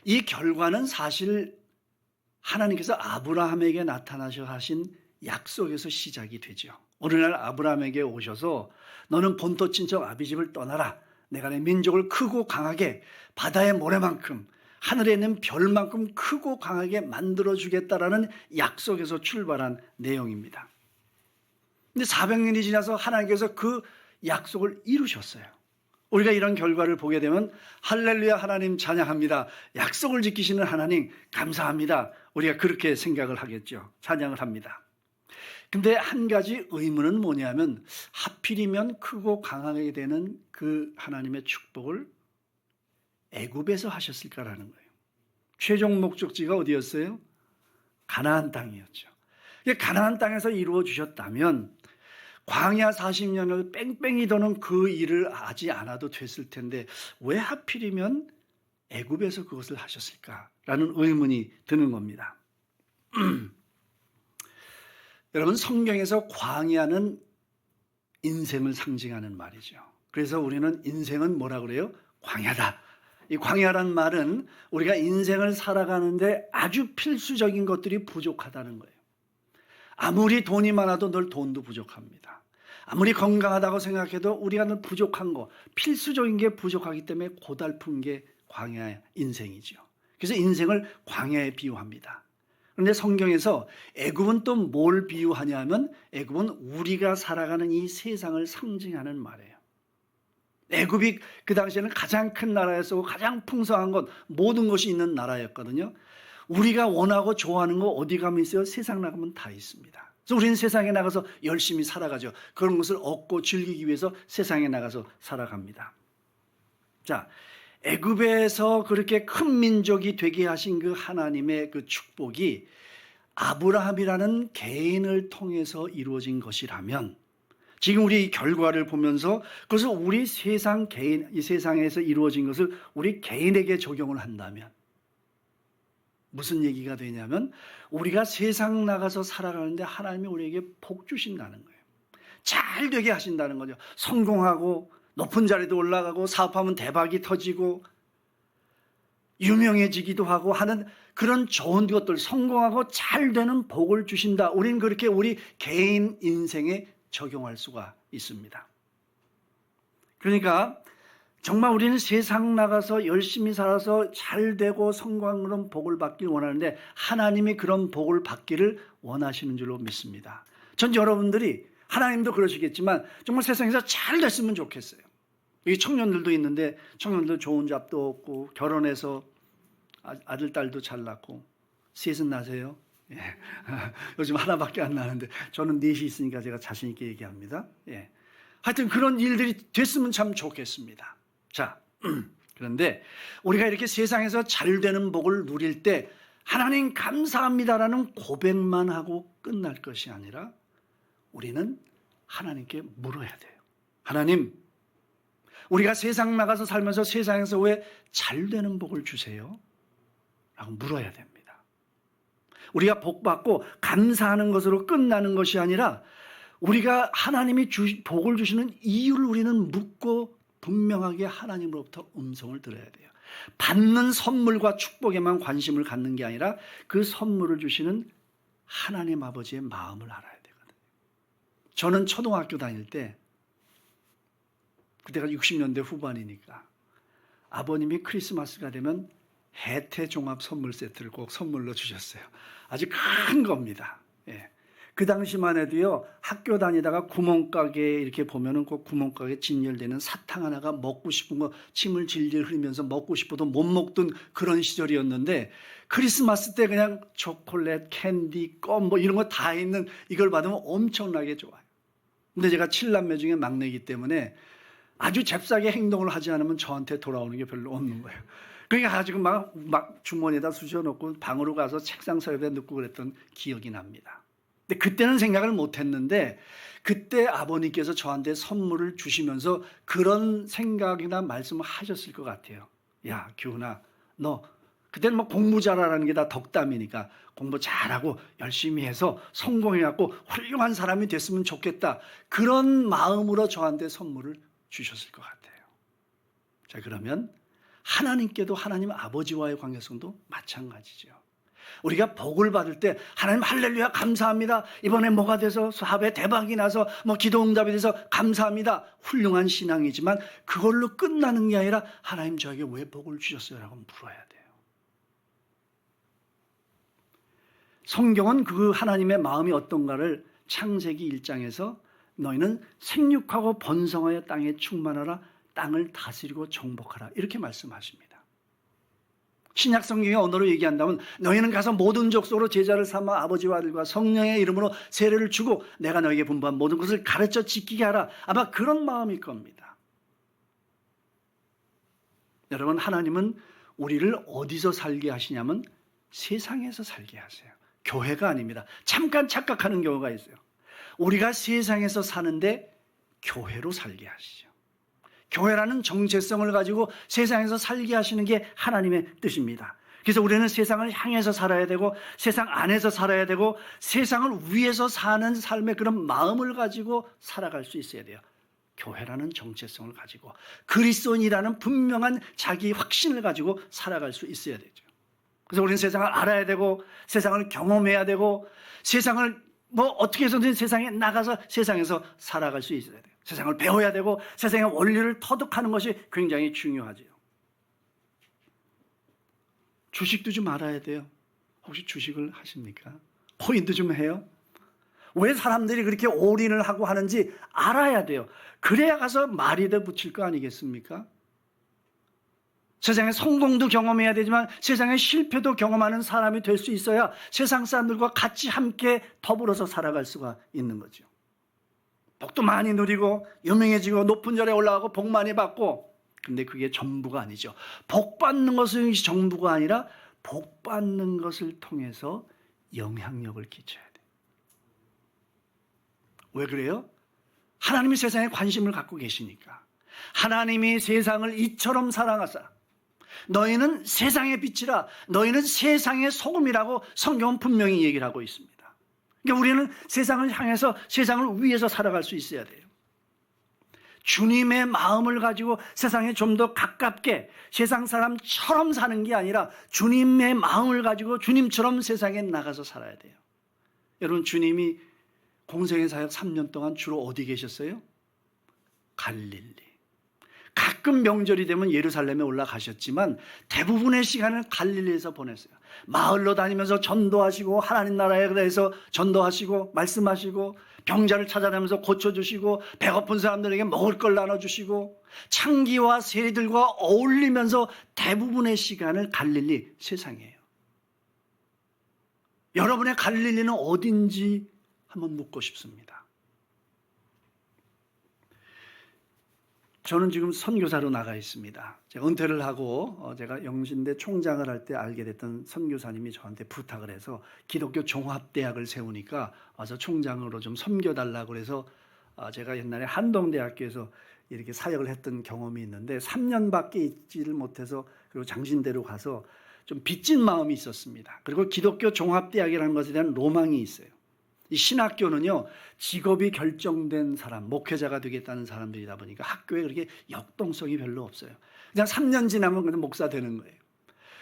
이 결과는 사실 하나님께서 아브라함에게 나타나셔 하신 약속에서 시작이 되죠. 어느 날 아브라함에게 오셔서 너는 본토 친척 아비집을 떠나라. 내가 내 민족을 크고 강하게 바다의 모래만큼 하늘에 있는 별만큼 크고 강하게 만들어주겠다라는 약속에서 출발한 내용입니다. 근데 400년이 지나서 하나님께서 그 약속을 이루셨어요. 우리가 이런 결과를 보게 되면 할렐루야 하나님 찬양합니다. 약속을 지키시는 하나님 감사합니다. 우리가 그렇게 생각을 하겠죠. 찬양을 합니다. 근데 한 가지 의문은 뭐냐면 하필이면 크고 강하게 되는 그 하나님의 축복을 애굽에서 하셨을까라는 거예요. 최종 목적지가 어디였어요? 가나안 땅이었죠. 가나안 땅에서 이루어 주셨다면 광야 40년을 뺑뺑이 도는 그 일을 하지 않아도 됐을 텐데 왜 하필이면 애굽에서 그것을 하셨을까라는 의문이 드는 겁니다. 여러분 성경에서 광야는 인생을 상징하는 말이죠. 그래서 우리는 인생은 뭐라 그래요? 광야다. 이 광야란 말은 우리가 인생을 살아가는데 아주 필수적인 것들이 부족하다는 거예요. 아무리 돈이 많아도 늘 돈도 부족합니다. 아무리 건강하다고 생각해도 우리가 늘 부족한 거, 필수적인 게 부족하기 때문에 고달픈 게 광야의 인생이죠. 그래서 인생을 광야에 비유합니다. 그런데 성경에서 애굽은 또 뭘 비유하냐면 애굽은 우리가 살아가는 이 세상을 상징하는 말이에요. 애굽이 그 당시에는 가장 큰 나라였고 가장 풍성한 것, 모든 것이 있는 나라였거든요. 우리가 원하고 좋아하는 거 어디 가면 있어요? 세상 나가면 다 있습니다. 그래서 우리는 세상에 나가서 열심히 살아가죠. 그런 것을 얻고 즐기기 위해서 세상에 나가서 살아갑니다. 자, 애굽에서 그렇게 큰 민족이 되게 하신 그 하나님의 그 축복이 아브라함이라는 개인을 통해서 이루어진 것이라면 지금 우리 이 결과를 보면서 그것을 우리 세상 개인, 이 세상에서 이루어진 것을 우리 개인에게 적용을 한다면 무슨 얘기가 되냐면 우리가 세상 나가서 살아가는데 하나님이 우리에게 복 주신다는 거예요. 잘 되게 하신다는 거죠. 성공하고 높은 자리도 올라가고 사업하면 대박이 터지고 유명해지기도 하고 하는 그런 좋은 것들, 성공하고 잘 되는 복을 주신다. 우리는 그렇게 우리 개인 인생에 적용할 수가 있습니다. 그러니까 정말 우리는 세상 나가서 열심히 살아서 잘 되고 성공한 그런 복을 받길 원하는데 하나님이 그런 복을 받기를 원하시는 줄로 믿습니다. 전 여러분들이 하나님도 그러시겠지만 정말 세상에서 잘 됐으면 좋겠어요. 여기 청년들도 있는데 청년들 좋은 잡도 없고 결혼해서 아들 딸도 잘 낳고 셋은 나세요? 예. 요즘 하나밖에 안 나는데 저는 넷이 있으니까 제가 자신 있게 얘기합니다. 예. 하여튼 그런 일들이 됐으면 참 좋겠습니다. 자, 그런데 우리가 이렇게 세상에서 잘 되는 복을 누릴 때 하나님 감사합니다라는 고백만 하고 끝날 것이 아니라 우리는 하나님께 물어야 돼요. 하나님, 우리가 세상 나가서 살면서 세상에서 왜 잘 되는 복을 주세요? 라고 물어야 됩니다. 우리가 복 받고 감사하는 것으로 끝나는 것이 아니라 우리가 하나님이 복을 주시는 이유를 우리는 묻고 분명하게 하나님으로부터 음성을 들어야 돼요. 받는 선물과 축복에만 관심을 갖는 게 아니라 그 선물을 주시는 하나님 아버지의 마음을 알아야 되거든요. 저는 초등학교 다닐 때, 그때가 60년대 후반이니까 아버님이 크리스마스가 되면 해태 종합 선물 세트를 꼭 선물로 주셨어요. 아주 큰 겁니다. 예. 그 당시만 해도요, 학교 다니다가 구멍가게에 이렇게 보면은 꼭 구멍가게에 진열되는 사탕 하나가 먹고 싶은 거 침을 질질 흘리면서 먹고 싶어도 못 먹던 그런 시절이었는데, 크리스마스 때 그냥 초콜릿, 캔디, 껌 뭐 이런 거 다 있는 이걸 받으면 엄청나게 좋아요. 근데 제가 7남매 중에 막내이기 때문에 아주 잽싸게 행동을 하지 않으면 저한테 돌아오는 게 별로 없는 거예요. 그러니까 가지고 막 주머니에다 쑤셔놓고 방으로 가서 책상 서랍에 넣고 그랬던 기억이 납니다. 근데 그때는 생각을 못했는데 그때 아버님께서 저한테 선물을 주시면서 그런 생각이나 말씀을 하셨을 것 같아요. 야, 규훈아, 너 그때는 뭐 공부 잘하라는 게 다 덕담이니까 공부 잘하고 열심히 해서 성공해갖고 훌륭한 사람이 됐으면 좋겠다. 그런 마음으로 저한테 선물을 주셨을 것 같아요. 자, 그러면 하나님께도 하나님 아버지와의 관계성도 마찬가지죠. 우리가 복을 받을 때 하나님 할렐루야 감사합니다. 이번에 뭐가 돼서 사업에 대박이 나서 뭐 기도 응답이 돼서 감사합니다. 훌륭한 신앙이지만 그걸로 끝나는 게 아니라 하나님 저에게 왜 복을 주셨어요? 라고 물어야 돼요. 성경은 그 하나님의 마음이 어떤가를 창세기 1장에서 너희는 생육하고 번성하여 땅에 충만하라 땅을 다스리고 정복하라 이렇게 말씀하십니다. 신약 성경의 언어로 얘기한다면 너희는 가서 모든 족속으로 제자를 삼아 아버지와 아들과 성령의 이름으로 세례를 주고 내가 너에게 분부한 모든 것을 가르쳐 지키게 하라. 아마 그런 마음일 겁니다. 여러분, 하나님은 우리를 어디서 살게 하시냐면 세상에서 살게 하세요. 교회가 아닙니다. 잠깐 착각하는 경우가 있어요. 우리가 세상에서 사는데 교회로 살게 하시죠. 교회라는 정체성을 가지고 세상에서 살게 하시는 게 하나님의 뜻입니다. 그래서 우리는 세상을 향해서 살아야 되고 세상 안에서 살아야 되고 세상을 위해서 사는 삶의 그런 마음을 가지고 살아갈 수 있어야 돼요. 교회라는 정체성을 가지고 그리스도인이라는 분명한 자기 확신을 가지고 살아갈 수 있어야 되죠. 그래서 우리는 세상을 알아야 되고 세상을 경험해야 되고 세상을 뭐 어떻게 해서든 세상에 나가서 세상에서 살아갈 수 있어야 돼요. 세상을 배워야 되고 세상의 원리를 터득하는 것이 굉장히 중요하죠. 주식도 좀 알아야 돼요. 혹시 주식을 하십니까? 코인도 좀 해요? 왜 사람들이 그렇게 올인을 하고 하는지 알아야 돼요. 그래야 가서 말이더 붙일 거 아니겠습니까? 세상의 성공도 경험해야 되지만 세상의 실패도 경험하는 사람이 될 수 있어야 세상 사람들과 같이 함께 더불어서 살아갈 수가 있는 거죠. 복도 많이 누리고 유명해지고 높은 자리에 올라가고 복 많이 받고, 근데 그게 전부가 아니죠. 복 받는 것은 전부가 아니라 복 받는 것을 통해서 영향력을 끼쳐야 돼요. 왜 그래요? 하나님이 세상에 관심을 갖고 계시니까. 하나님이 세상을 이처럼 사랑하사 너희는 세상의 빛이라 너희는 세상의 소금이라고 성경은 분명히 얘기를 하고 있습니다. 그러니까 우리는 세상을 향해서 세상을 위해서 살아갈 수 있어야 돼요. 주님의 마음을 가지고 세상에 좀 더 가깝게 세상 사람처럼 사는 게 아니라 주님의 마음을 가지고 주님처럼 세상에 나가서 살아야 돼요. 여러분, 주님이 공생의 사역 3년 동안 주로 어디 계셨어요? 갈릴리. 가끔 명절이 되면 예루살렘에 올라가셨지만 대부분의 시간을 갈릴리에서 보냈어요. 마을로 다니면서 전도하시고 하나님 나라에 대해서 전도하시고 말씀하시고 병자를 찾아내면서 고쳐주시고 배고픈 사람들에게 먹을 걸 나눠주시고 창기와 세리들과 어울리면서 대부분의 시간을 갈릴리 세상이에요. 여러분의 갈릴리는 어딘지 한번 묻고 싶습니다. 저는 지금 선교사로 나가 있습니다. 제가 은퇴를 하고 제가 영신대 총장을 할 때 알게 됐던 선교사님이 저한테 부탁을 해서 기독교 종합대학을 세우니까 와서 총장으로 좀 섬겨달라고 해서 제가 옛날에 한동대학교에서 이렇게 사역을 했던 경험이 있는데 3년밖에 있지를 못해서 그리고 장신대로 가서 좀 빚진 마음이 있었습니다. 그리고 기독교 종합대학이라는 것에 대한 로망이 있어요. 이 신학교는요, 직업이 결정된 사람, 목회자가 되겠다는 사람들이다 보니까 학교에 그렇게 역동성이 별로 없어요. 그냥 3년 지나면 그냥 목사 되는 거예요.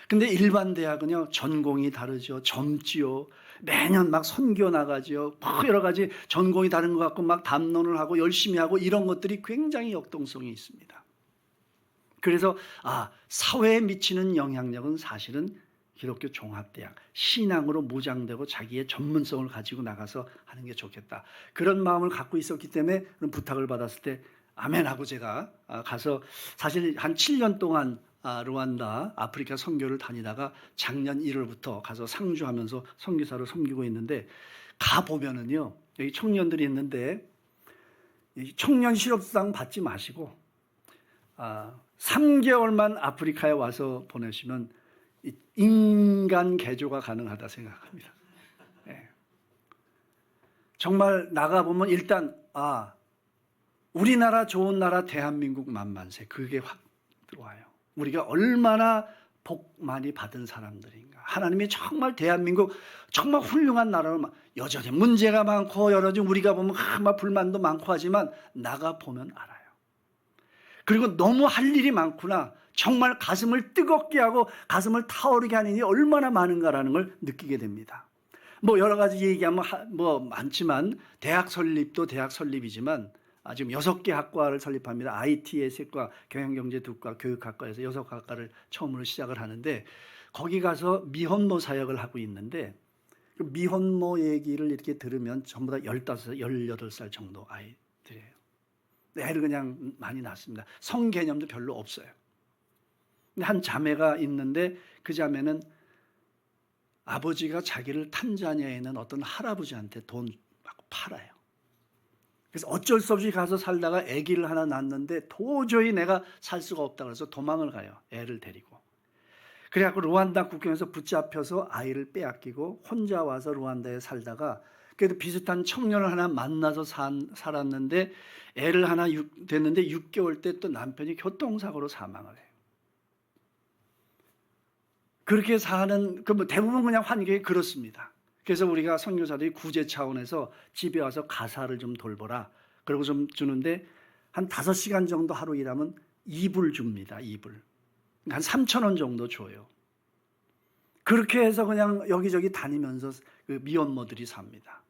근데 일반 대학은요, 전공이 다르죠. 젊지요. 매년 막 선교 나가죠. 뭐 여러 가지 전공이 다른 것 같고 막 담론을 하고 열심히 하고 이런 것들이 굉장히 역동성이 있습니다. 그래서 사회에 미치는 영향력은 사실은 기독교 종합대학, 신앙으로 무장되고 자기의 전문성을 가지고 나가서 하는 게 좋겠다. 그런 마음을 갖고 있었기 때문에 그런 부탁을 받았을 때 아멘하고 제가 가서 사실 한 7년 동안 루안다, 아프리카 선교를 다니다가 작년 1월부터 가서 상주하면서 선교사로 섬기고 있는데 가보면은요, 여기 청년들이 있는데 청년 실업수당 받지 마시고 3개월만 아프리카에 와서 보내시면 인간 개조가 가능하다 생각합니다. 네. 정말 나가보면 일단 우리나라 좋은 나라 대한민국 만만세 그게 확 들어와요. 우리가 얼마나 복 많이 받은 사람들인가. 하나님이 정말 대한민국 정말 훌륭한 나라로 여전히 문제가 많고 여전히 우리가 보면 막 불만도 많고 하지만 나가보면 알아요. 그리고 너무 할 일이 많구나. 정말 가슴을 뜨겁게 하고 가슴을 타오르게 하는 일이 얼마나 많은가라는 걸 느끼게 됩니다. 뭐 여러 가지 얘기하면 뭐 많지만 대학 설립도 대학 설립이지만 지금 6개 학과를 설립합니다. IT, 예술과, 경영경제두과, 교육학과에서 6학과를 처음으로 시작을 하는데 거기 가서 미혼모 사역을 하고 있는데 그 미혼모 얘기를 이렇게 들으면 전부 다 15살, 18살 정도 아이들이에요. 애를 그냥 많이 낳습니다. 성 개념도 별로 없어요. 근데 한 자매가 있는데 그 자매는 아버지가 자기를 탄자니아에 있는 어떤 할아버지한테 돈 받고 팔아요. 그래서 어쩔 수 없이 가서 살다가 아기를 하나 낳았는데 도저히 내가 살 수가 없다 그래서 도망을 가요. 애를 데리고. 그래갖고 루안다 국경에서 붙잡혀서 아이를 빼앗기고 혼자 와서 루안다에 살다가 그래도 비슷한 청년을 하나 만나서 살았는데 애를 하나 됐는데 6개월 때 또 남편이 교통사고로 사망을 해요. 그렇게 사는 뭐 대부분 그냥 환경이 그렇습니다. 그래서 우리가 선교사들이 구제 차원에서 집에 와서 가사를 좀 돌보라. 그러고 좀 주는데 한 5시간 정도 하루 일하면 2불 줍니다. 2불. 한 3,000원 정도 줘요. 그렇게 해서 그냥 여기저기 다니면서 그 미혼모들이 삽니다.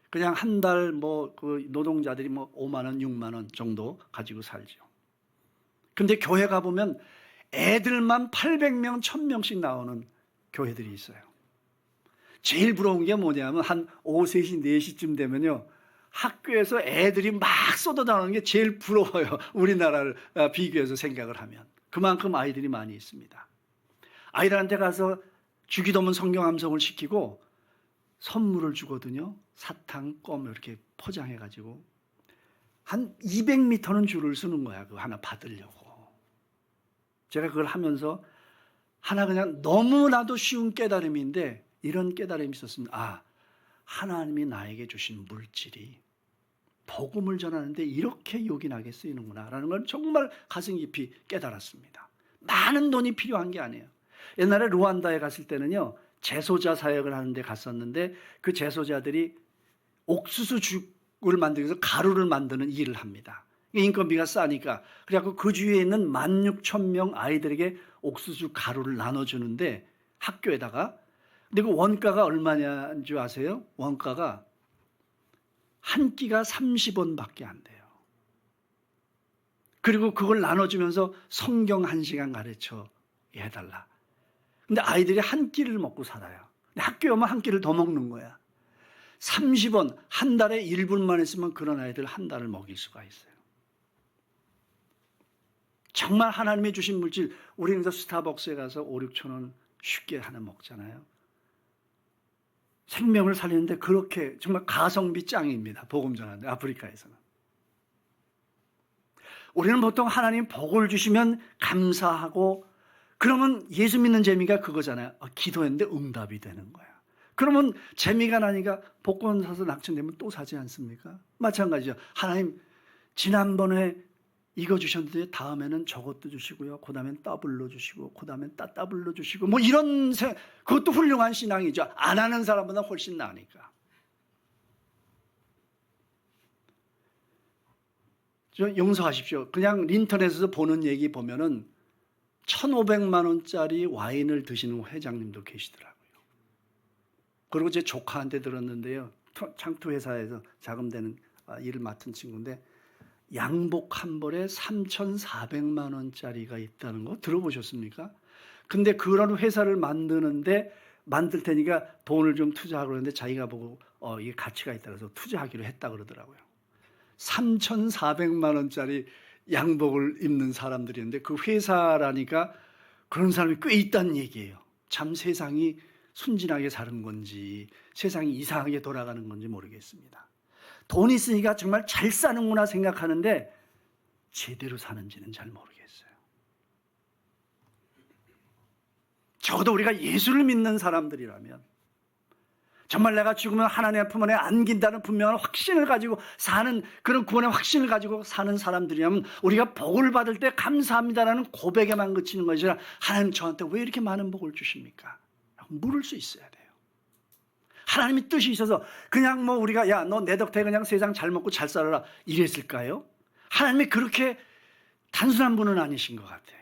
그냥 한 달 그 노동자들이 5만 원, 6만 원 정도 가지고 살죠. 근데 교회 가보면 애들만 800명, 1000명씩 나오는 교회들이 있어요. 제일 부러운 게 뭐냐면 한 오후 3시, 4시쯤 되면요. 학교에서 애들이 막 쏟아나오는 게 제일 부러워요. 우리나라를 비교해서 생각을 하면. 그만큼 아이들이 많이 있습니다. 아이들한테 가서 주기도문 성경 암송을 시키고 선물을 주거든요. 사탕, 껌 이렇게 포장해가지고 한 200m는 줄을 서는 거야. 그거 하나 받으려고. 제가 그걸 하면서 하나 그냥 너무나도 쉬운 깨달음인데 이런 깨달음이 있었습니다. 하나님이 나에게 주신 물질이 복음을 전하는데 이렇게 요긴하게 쓰이는구나 라는 걸 정말 가슴 깊이 깨달았습니다. 많은 돈이 필요한 게 아니에요. 옛날에 루안다에 갔을 때는요. 재소자 사역을 하는데 갔었는데 그 재소자들이 옥수수죽을 만들기 위해서 가루를 만드는 일을 합니다. 인건비가 싸니까. 그래갖고 그 주위에 있는 16,000명 아이들에게 옥수수 가루를 나눠주는데 학교에다가. 근데 그 원가가 얼마냐는 줄 아세요? 원가가 한 끼가 30원밖에 안 돼요. 그리고 그걸 나눠주면서 성경 1시간 가르쳐 해달라. 근데 아이들이 한 끼를 먹고 살아요. 근데 학교에 오면 한 끼를 더 먹는 거야. 30원, 한 달에 1분만 있으면 그런 아이들 한 달을 먹일 수가 있어요. 정말 하나님이 주신 물질, 우리는 스타벅스에 가서 5, 6천 원 쉽게 하나 먹잖아요. 생명을 살리는데 그렇게 정말 가성비 짱입니다. 복음 전하는데 아프리카에서는. 우리는 보통 하나님 복을 주시면 감사하고 그러면 예수 믿는 재미가 그거잖아요. 기도했는데 응답이 되는 거야. 그러면 재미가 나니까 복권 사서 낙천되면 또 사지 않습니까? 마찬가지죠. 하나님 지난번에 이거 주셨는데 다음에는 저것도 주시고요. 그 다음엔 더블로 주시고 그 다음엔 따더블로 주시고 뭐 이런 그것도 훌륭한 신앙이죠. 안 하는 사람보다 훨씬 나으니까. 저 용서하십시오. 그냥 인터넷에서 보는 얘기 보면은 1,500만 원짜리 와인을 드시는 회장님도 계시더라고요. 그리고 제 조카한테 들었는데요. 창투 회사에서 자금되는 일을 맡은 친구인데 양복 한 벌에 3,400만 원짜리가 있다는 거 들어보셨습니까? 근데 그런 회사를 만들 테니까 돈을 좀 투자하고 그러는데 자기가 보고 이게 가치가 있다 그래서 투자하기로 했다 그러더라고요. 3,400만 원짜리 양복을 입는 사람들이었는데 그 회사라니까 그런 사람이 꽤 있다는 얘기예요. 참 세상이 순진하게 사는 건지 세상이 이상하게 돌아가는 건지 모르겠습니다. 돈 있으니까 정말 잘 사는구나 생각하는데 제대로 사는지는 잘 모르겠어요. 적어도 우리가 예수를 믿는 사람들이라면 정말 내가 죽으면 하나님의 품 안에 안긴다는 분명한 확신을 가지고 사는 그런 구원의 확신을 가지고 사는 사람들이라면 우리가 복을 받을 때 감사합니다라는 고백에만 그치는 것이 아니라 하나님 저한테 왜 이렇게 많은 복을 주십니까? 라고 물을 수 있어야 돼요. 하나님의 뜻이 있어서 그냥 뭐 우리가 야 너 내 덕택에 그냥 세상 잘 먹고 잘 살아라 이랬을까요? 하나님이 그렇게 단순한 분은 아니신 것 같아요.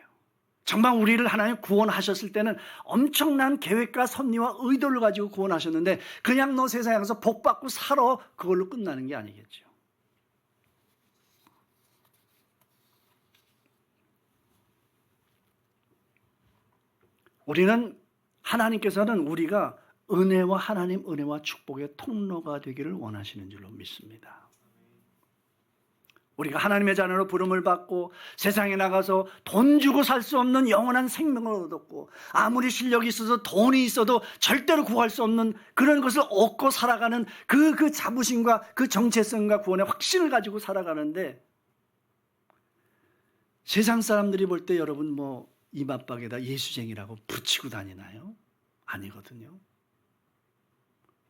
정말 우리를 하나님 구원하셨을 때는 엄청난 계획과 섭리와 의도를 가지고 구원하셨는데 그냥 너 세상에 가서 복 받고 살아 그걸로 끝나는 게 아니겠죠. 우리는 하나님께서는 우리가 은혜와 하나님 은혜와 축복의 통로가 되기를 원하시는 줄로 믿습니다. 우리가 하나님의 자녀로 부름을 받고 세상에 나가서 돈 주고 살 수 없는 영원한 생명을 얻었고 아무리 실력이 있어서 돈이 있어도 절대로 구할 수 없는 그런 것을 얻고 살아가는 그 자부심과 그 정체성과 구원의 확신을 가지고 살아가는데 세상 사람들이 볼 때 여러분 뭐 이맛박에다 예수쟁이라고 붙이고 다니나요? 아니거든요.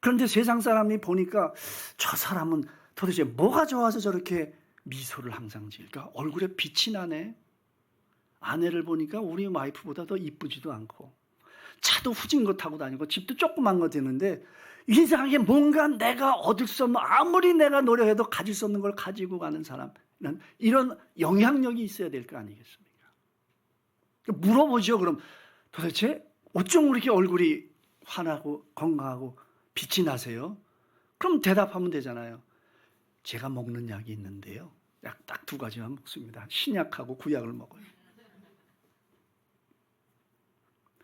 그런데 세상 사람이 보니까 저 사람은 도대체 뭐가 좋아서 저렇게 미소를 항상 지을까? 얼굴에 빛이 나네. 아내를 보니까 우리 와이프보다 더 이쁘지도 않고 차도 후진 거 타고 다니고 집도 조그만 거 되는데 이상하게 뭔가 내가 얻을 수 없는 아무리 내가 노력해도 가질 수 없는 걸 가지고 가는 사람 이런 영향력이 있어야 될 거 아니겠습니까? 물어보죠. 그럼 도대체 어쩜 그렇게 얼굴이 환하고 건강하고 빛이 나세요? 그럼 대답하면 되잖아요. 제가 먹는 약이 있는데요. 약 딱 두 가지만 먹습니다. 신약하고 구약을 먹어요.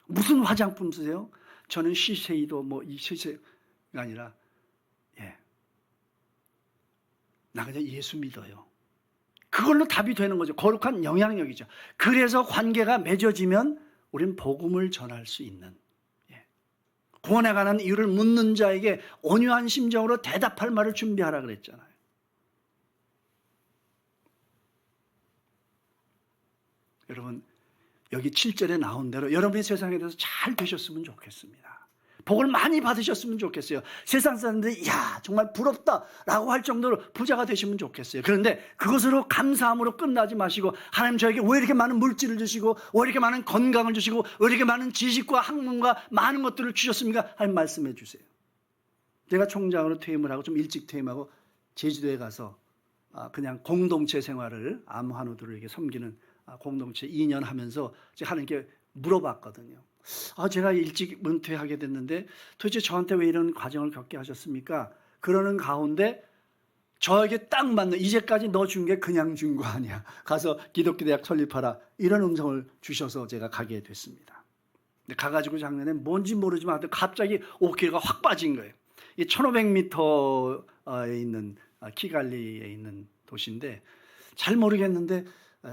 무슨 화장품 쓰세요? 저는 시세이도 뭐 이 시세가 아니라 나 그냥 예수 믿어요. 그걸로 답이 되는 거죠. 거룩한 영향력이죠. 그래서 관계가 맺어지면 우리는 복음을 전할 수 있는 구원에 관한 이유를 묻는 자에게 온유한 심정으로 대답할 말을 준비하라 그랬잖아요. 여러분 여기 7절에 나온 대로 여러분이 세상에 대해서 잘 되셨으면 좋겠습니다. 복을 많이 받으셨으면 좋겠어요. 세상 사람들이 야 정말 부럽다라고 할 정도로 부자가 되시면 좋겠어요. 그런데 그것으로 감사함으로 끝나지 마시고 하나님 저에게 왜 이렇게 많은 물질을 주시고 왜 이렇게 많은 건강을 주시고 왜 이렇게 많은 지식과 학문과 많은 것들을 주셨습니까? 하나님 말씀해 주세요. 제가 총장으로 퇴임을 하고 좀 일찍 퇴임하고 제주도에 가서 그냥 공동체 생활을 암환우들에게 섬기는 공동체 2년 하면서 제가 하나님께 물어봤거든요. 제가 일찍 은퇴하게 됐는데 도대체 저한테 왜 이런 과정을 겪게 하셨습니까? 그러는 가운데 저에게 딱 맞는 이제까지 너 준 게 그냥 준 거 아니야. 가서 기독교 대학 설립하라. 이런 음성을 주셔서 제가 가게 됐습니다. 근데 가가지고 작년에 뭔지 모르지만 갑자기 어깨가 확 빠진 거예요. 이 1500m에 있는 키갈리에 있는 도시인데 잘 모르겠는데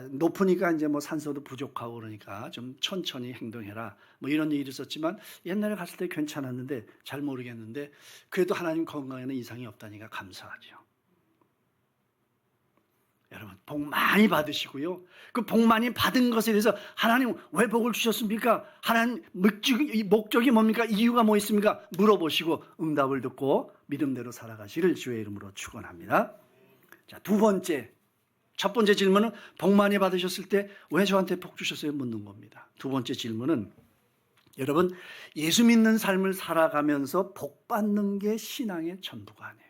높으니까 이제 뭐 산소도 부족하고 그러니까 좀 천천히 행동해라 뭐 이런 얘기를 썼지만 옛날에 갔을 때 괜찮았는데 잘 모르겠는데 그래도 하나님 건강에는 이상이 없다니까 감사하죠. 여러분 복 많이 받으시고요. 그 복 많이 받은 것에 대해서 하나님 왜 복을 주셨습니까? 하나님 목적이 뭡니까? 이유가 뭐 있습니까? 물어보시고 응답을 듣고 믿음대로 살아가시를 주의 이름으로 축원합니다. 자, 두 번째, 첫 번째 질문은 복 많이 받으셨을 때 왜 저한테 복 주셨어요? 묻는 겁니다. 두 번째 질문은 여러분 예수 믿는 삶을 살아가면서 복 받는 게 신앙의 전부가 아니에요.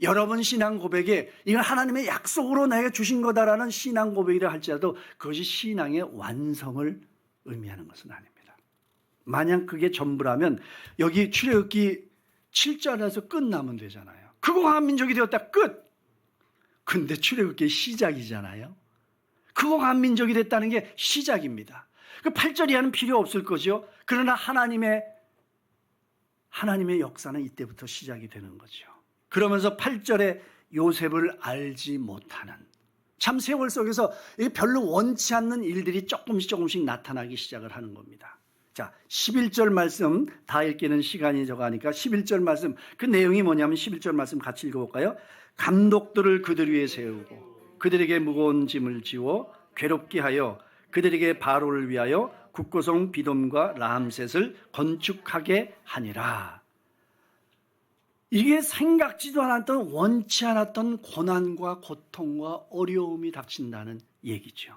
여러분 신앙 고백에 이건 하나님의 약속으로 나에게 주신 거다라는 신앙 고백이라 할지라도 그것이 신앙의 완성을 의미하는 것은 아닙니다. 만약 그게 전부라면 여기 출애굽기 7절에서 끝나면 되잖아요. 크고 강한 민족이 되었다 끝. 근데 출애굽기 시작이잖아요. 크고 강한 민족이 됐다는 게 시작입니다. 그 8절 이하는 필요 없을 거죠. 그러나 하나님의 역사는 이때부터 시작이 되는 거죠. 그러면서 8절에 요셉을 알지 못하는, 참 세월 속에서 별로 원치 않는 일들이 조금씩 나타나기 시작을 하는 겁니다. 자, 11절 말씀 다 읽기는 시간이 적으니까 11절 말씀, 그 내용이 뭐냐면 11절 말씀 같이 읽어볼까요? 감독들을 그들 위에 세우고 그들에게 무거운 짐을 지워 괴롭게 하여 그들에게 바로를 위하여 국고성 비돔과 라암셋을 건축하게 하니라. 이게 생각지도 않았던, 원치 않았던 고난과 고통과 어려움이 닥친다는 얘기죠.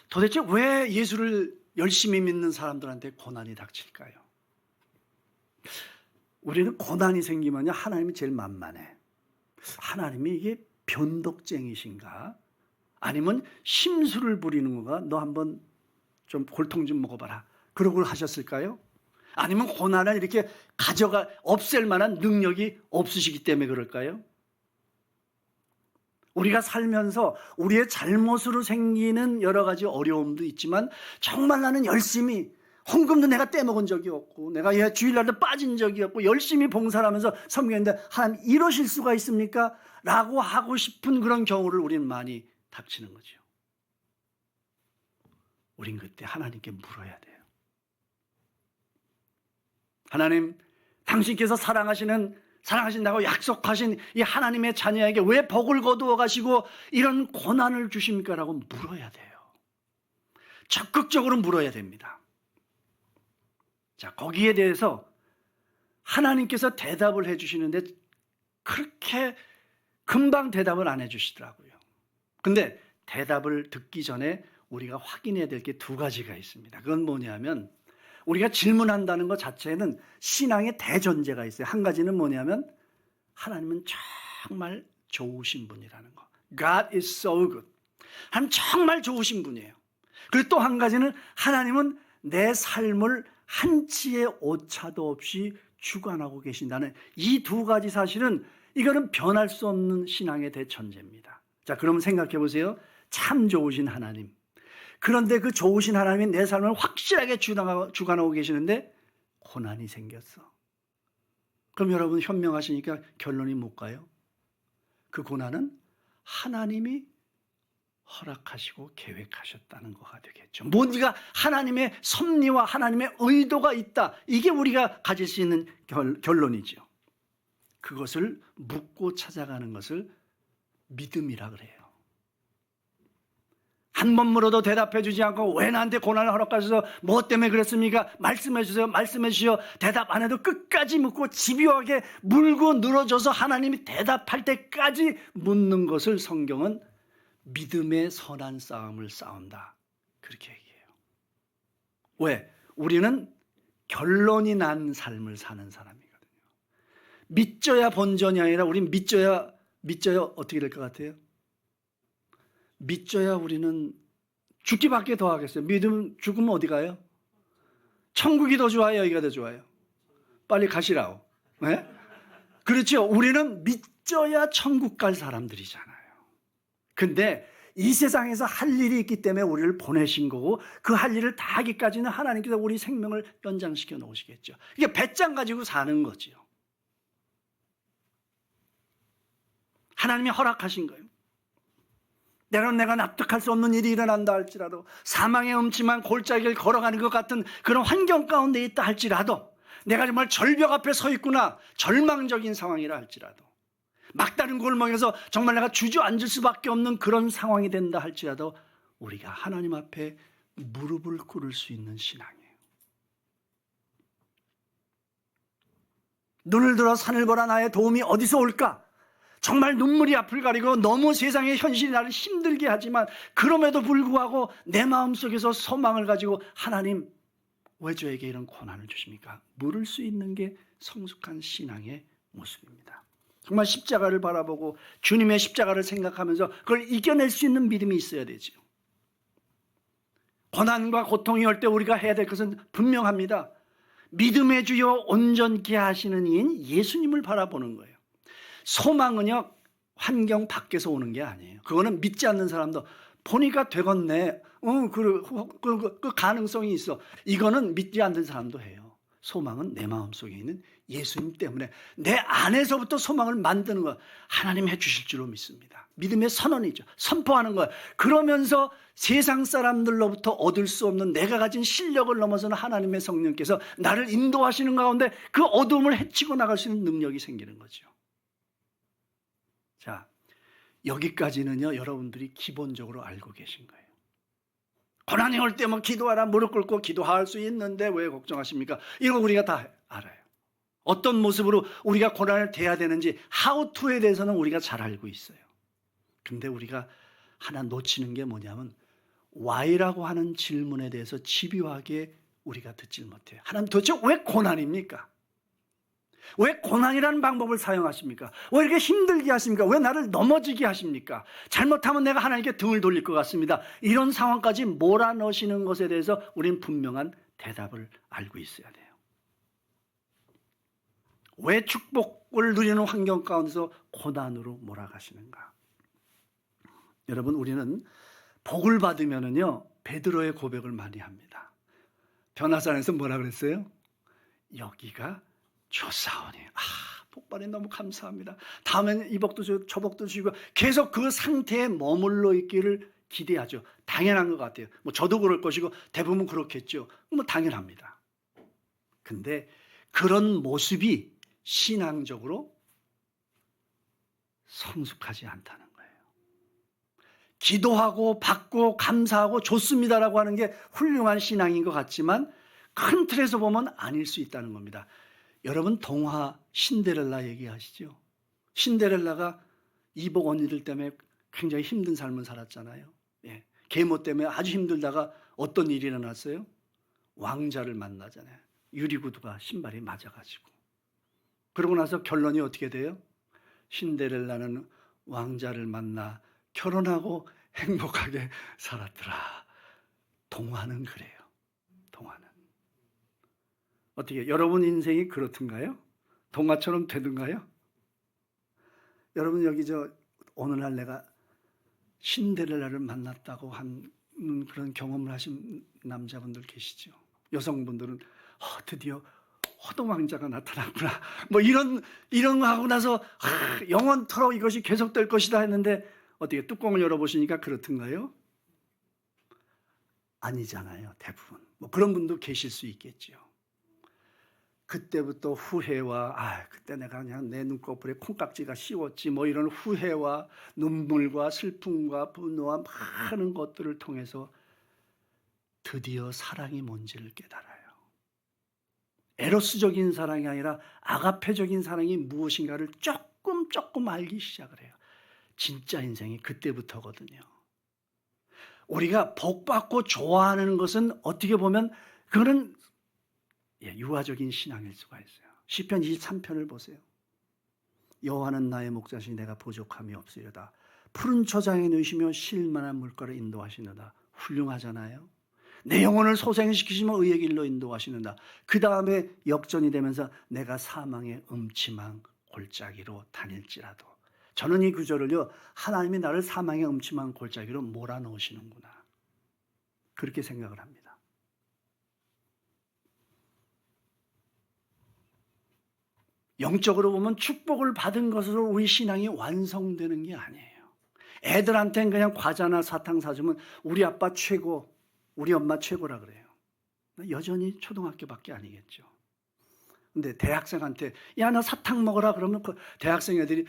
도대체 왜 예수를 열심히 믿는 사람들한테 고난이 닥칠까요? 우리는 고난이 생기면 하나님이 제일 만만해. 하나님이 이게 변덕쟁이신가? 아니면 심술을 부리는 건가? 너 한번 좀 골통 좀 먹어봐라. 그러고 하셨을까요? 아니면 고난을 이렇게 없앨 만한 능력이 없으시기 때문에 그럴까요? 우리가 살면서 우리의 잘못으로 생기는 여러 가지 어려움도 있지만 정말 나는 열심히 헌금도 내가 떼먹은 적이 없고 내가 주일날도 빠진 적이 없고 열심히 봉사를 하면서 섬겼는데 하나님 이러실 수가 있습니까? 라고 하고 싶은 그런 경우를 우리는 많이 닥치는 거죠. 우린 그때 하나님께 물어야 돼요. 하나님, 당신께서 사랑하신다고 약속하신 이 하나님의 자녀에게 왜 복을 거두어 가시고 이런 고난을 주십니까? 라고 물어야 돼요. 적극적으로 물어야 됩니다. 자, 거기에 대해서 하나님께서 대답을 해주시는데 그렇게 금방 대답을 안 해주시더라고요. 근데 대답을 듣기 전에 우리가 확인해야 될 게 두 가지가 있습니다. 그건 뭐냐면 우리가 질문한다는 것 자체에는 신앙의 대전제가 있어요. 한 가지는 뭐냐면 하나님은 정말 좋으신 분이라는 거. God is so good. 하나님 정말 좋으신 분이에요. 그리고 또 한 가지는 하나님은 내 삶을 한치의 오차도 없이 주관하고 계신다는 이 두 가지 사실은 이거는 변할 수 없는 신앙의 대전제입니다. 자, 그러면 생각해 보세요. 참 좋으신 하나님. 그런데 그 좋으신 하나님이 내 삶을 확실하게 주관하고 계시는데 고난이 생겼어. 그럼 여러분 현명하시니까 결론이 뭘까요? 그 고난은 하나님이 허락하시고 계획하셨다는 거가 되겠죠. 뭔가 하나님의 섭리와 하나님의 의도가 있다. 이게 우리가 가질 수 있는 결론이죠. 그것을 묻고 찾아가는 것을 믿음이라 그래요. 한 번 물어도 대답해 주지 않고 왜 나한테 고난을 허락하셔서 뭐 때문에 그랬습니까? 말씀해 주세요. 말씀해 주시오. 대답 안 해도 끝까지 묻고 집요하게 물고 늘어져서 하나님이 대답할 때까지 묻는 것을 성경은 믿음의 선한 싸움을 싸운다. 그렇게 얘기해요. 왜? 우리는 결론이 난 삶을 사는 사람이거든요. 믿져야 본전이 아니라 우린 믿져야 어떻게 될 것 같아요? 믿져야 우리는 죽기밖에 더 하겠어요. 죽으면 어디 가요? 천국이 더 좋아요? 여기가 더 좋아요? 빨리 가시라고. 네? 그렇죠. 우리는 믿져야 천국 갈 사람들이잖아요. 근데 이 세상에서 할 일이 있기 때문에 우리를 보내신 거고 그 할 일을 다 하기까지는 하나님께서 우리 생명을 연장시켜 놓으시겠죠. 이게 배짱 가지고 사는 거죠. 하나님이 허락하신 거예요. 때로는 내가 납득할 수 없는 일이 일어난다 할지라도 사망의 음침한 골짜기를 걸어가는 것 같은 그런 환경 가운데 있다 할지라도 내가 정말 절벽 앞에 서 있구나 절망적인 상황이라 할지라도 막다른 골목에서 정말 내가 주저앉을 수밖에 없는 그런 상황이 된다 할지라도 우리가 하나님 앞에 무릎을 꿇을 수 있는 신앙이에요. 눈을 들어 산을 보라 나의 도움이 어디서 올까? 정말 눈물이 앞을 가리고 너무 세상의 현실이 나를 힘들게 하지만 그럼에도 불구하고 내 마음속에서 소망을 가지고 하나님 왜 저에게 이런 고난을 주십니까? 물을 수 있는 게 성숙한 신앙의 모습입니다. 정말 십자가를 바라보고 주님의 십자가를 생각하면서 그걸 이겨낼 수 있는 믿음이 있어야 되죠. 고난과 고통이 올 때 우리가 해야 될 것은 분명합니다. 믿음의 주여 온전케 하시는 이인 예수님을 바라보는 거예요. 소망은요 환경 밖에서 오는 게 아니에요. 그거는 믿지 않는 사람도 보니까 되겠네. 그 가능성이 있어. 이거는 믿지 않는 사람도 해요. 소망은 내 마음속에 있는 예수님 때문에 내 안에서부터 소망을 만드는 거 하나님 해주실 줄로 믿습니다. 믿음의 선언이죠. 선포하는 거예요. 그러면서 세상 사람들로부터 얻을 수 없는 내가 가진 실력을 넘어서는 하나님의 성령께서 나를 인도하시는 가운데 그 어둠을 헤치고 나갈 수 있는 능력이 생기는 거죠. 자, 여기까지는요 여러분들이 기본적으로 알고 계신 거예요. 고난이 올 때 뭐 기도하라 무릎 꿇고 기도할 수 있는데 왜 걱정하십니까? 이거 우리가 다 알아요. 어떤 모습으로 우리가 고난을 대해야 되는지 how to에 대해서는 우리가 잘 알고 있어요. 근데 우리가 하나 놓치는 게 뭐냐면 why라고 하는 질문에 대해서 집요하게 우리가 듣질 못해요. 하나님 도대체 왜 고난입니까? 왜 고난이라는 방법을 사용하십니까? 왜 이렇게 힘들게 하십니까? 왜 나를 넘어지게 하십니까? 잘못하면 내가 하나님께 등을 돌릴 것 같습니다. 이런 상황까지 몰아넣으시는 것에 대해서 우리는 분명한 대답을 알고 있어야 돼요. 왜 축복을 누리는 환경 가운데서 고난으로 몰아가시는가? 여러분 우리는 복을 받으면은요 베드로의 고백을 많이 합니다. 변화산에서 뭐라 그랬어요? 여기가 좋사오니 복받이 너무 감사합니다. 다음엔 이 복도 주고 저 복도 주시고 계속 그 상태에 머물러 있기를 기대하죠. 당연한 것 같아요. 뭐 저도 그럴 것이고 대부분 그렇겠죠. 뭐 당연합니다. 근데 그런 모습이 신앙적으로 성숙하지 않다는 거예요. 기도하고 받고 감사하고 좋습니다라고 하는 게 훌륭한 신앙인 것 같지만 큰 틀에서 보면 아닐 수 있다는 겁니다. 여러분 동화 신데렐라 얘기하시죠? 신데렐라가 이복 언니들 때문에 굉장히 힘든 삶을 살았잖아요. 예. 계모 때문에 아주 힘들다가 어떤 일이 일어났어요? 왕자를 만나잖아요. 유리구두가 신발이 맞아가지고. 그러고 나서 결론이 어떻게 돼요? 신데렐라는 왕자를 만나 결혼하고 행복하게 살았더라. 동화는 그래요. 동화는. 어떻게 여러분 인생이 그렇든가요? 동화처럼 되든가요? 여러분 여기 오늘날 내가 신데렐라를 만났다고 하는 그런 경험을 하신 남자분들 계시죠? 여성분들은 드디어 호동왕자가 나타났구나. 뭐 이런 거 하고 나서 영원토록 이것이 계속될 것이다 했는데 어떻게 뚜껑을 열어보시니까 그렇든가요? 아니잖아요. 대부분. 뭐 그런 분도 계실 수 있겠죠. 그때부터 후회와 그때 내가 그냥 내 눈꺼풀에 콩깍지가 씌웠지 뭐 이런 후회와 눈물과 슬픔과 분노와 많은 것들을 통해서 드디어 사랑이 뭔지를 깨달아요. 에로스적인 사랑이 아니라 아가페적인 사랑이 무엇인가를 조금 알기 시작을 해요. 진짜 인생이 그때부터거든요. 우리가 복받고 좋아하는 것은 어떻게 보면 그거는 유아적인 신앙일 수가 있어요. 시편 23편을 보세요. 여호와는 나의 목자시니 내가 부족함이 없으리로다. 푸른 초장에 누시며 쉴만한 물가로 인도하시는다. 훌륭하잖아요. 내 영혼을 소생시키시며 의의 길로 인도하시는다. 그 다음에 역전이 되면서 내가 사망의 음침한 골짜기로 다닐지라도. 저는 이 구절을요 하나님이 나를 사망의 음침한 골짜기로 몰아넣으시는구나 그렇게 생각을 합니다. 영적으로 보면 축복을 받은 것으로 우리 신앙이 완성되는 게 아니에요. 애들한테는 그냥 과자나 사탕 사주면 우리 아빠 최고, 우리 엄마 최고라 그래요. 여전히 초등학교밖에 아니겠죠. 근데 대학생한테 야 너 사탕 먹어라 그러면 그 대학생 애들이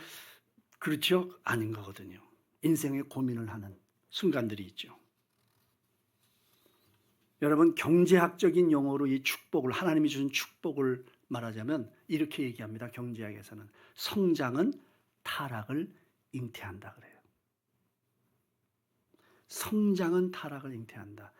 그렇죠? 아닌 거거든요. 인생의 고민을 하는 순간들이 있죠. 여러분, 경제학적인 용어로 이 축복을, 하나님이 주신 축복을 말하자면 이렇게 얘기합니다. 경제학에서는 성장은 타락을 잉태한다 그래요. 성장은 타락을 잉태한다.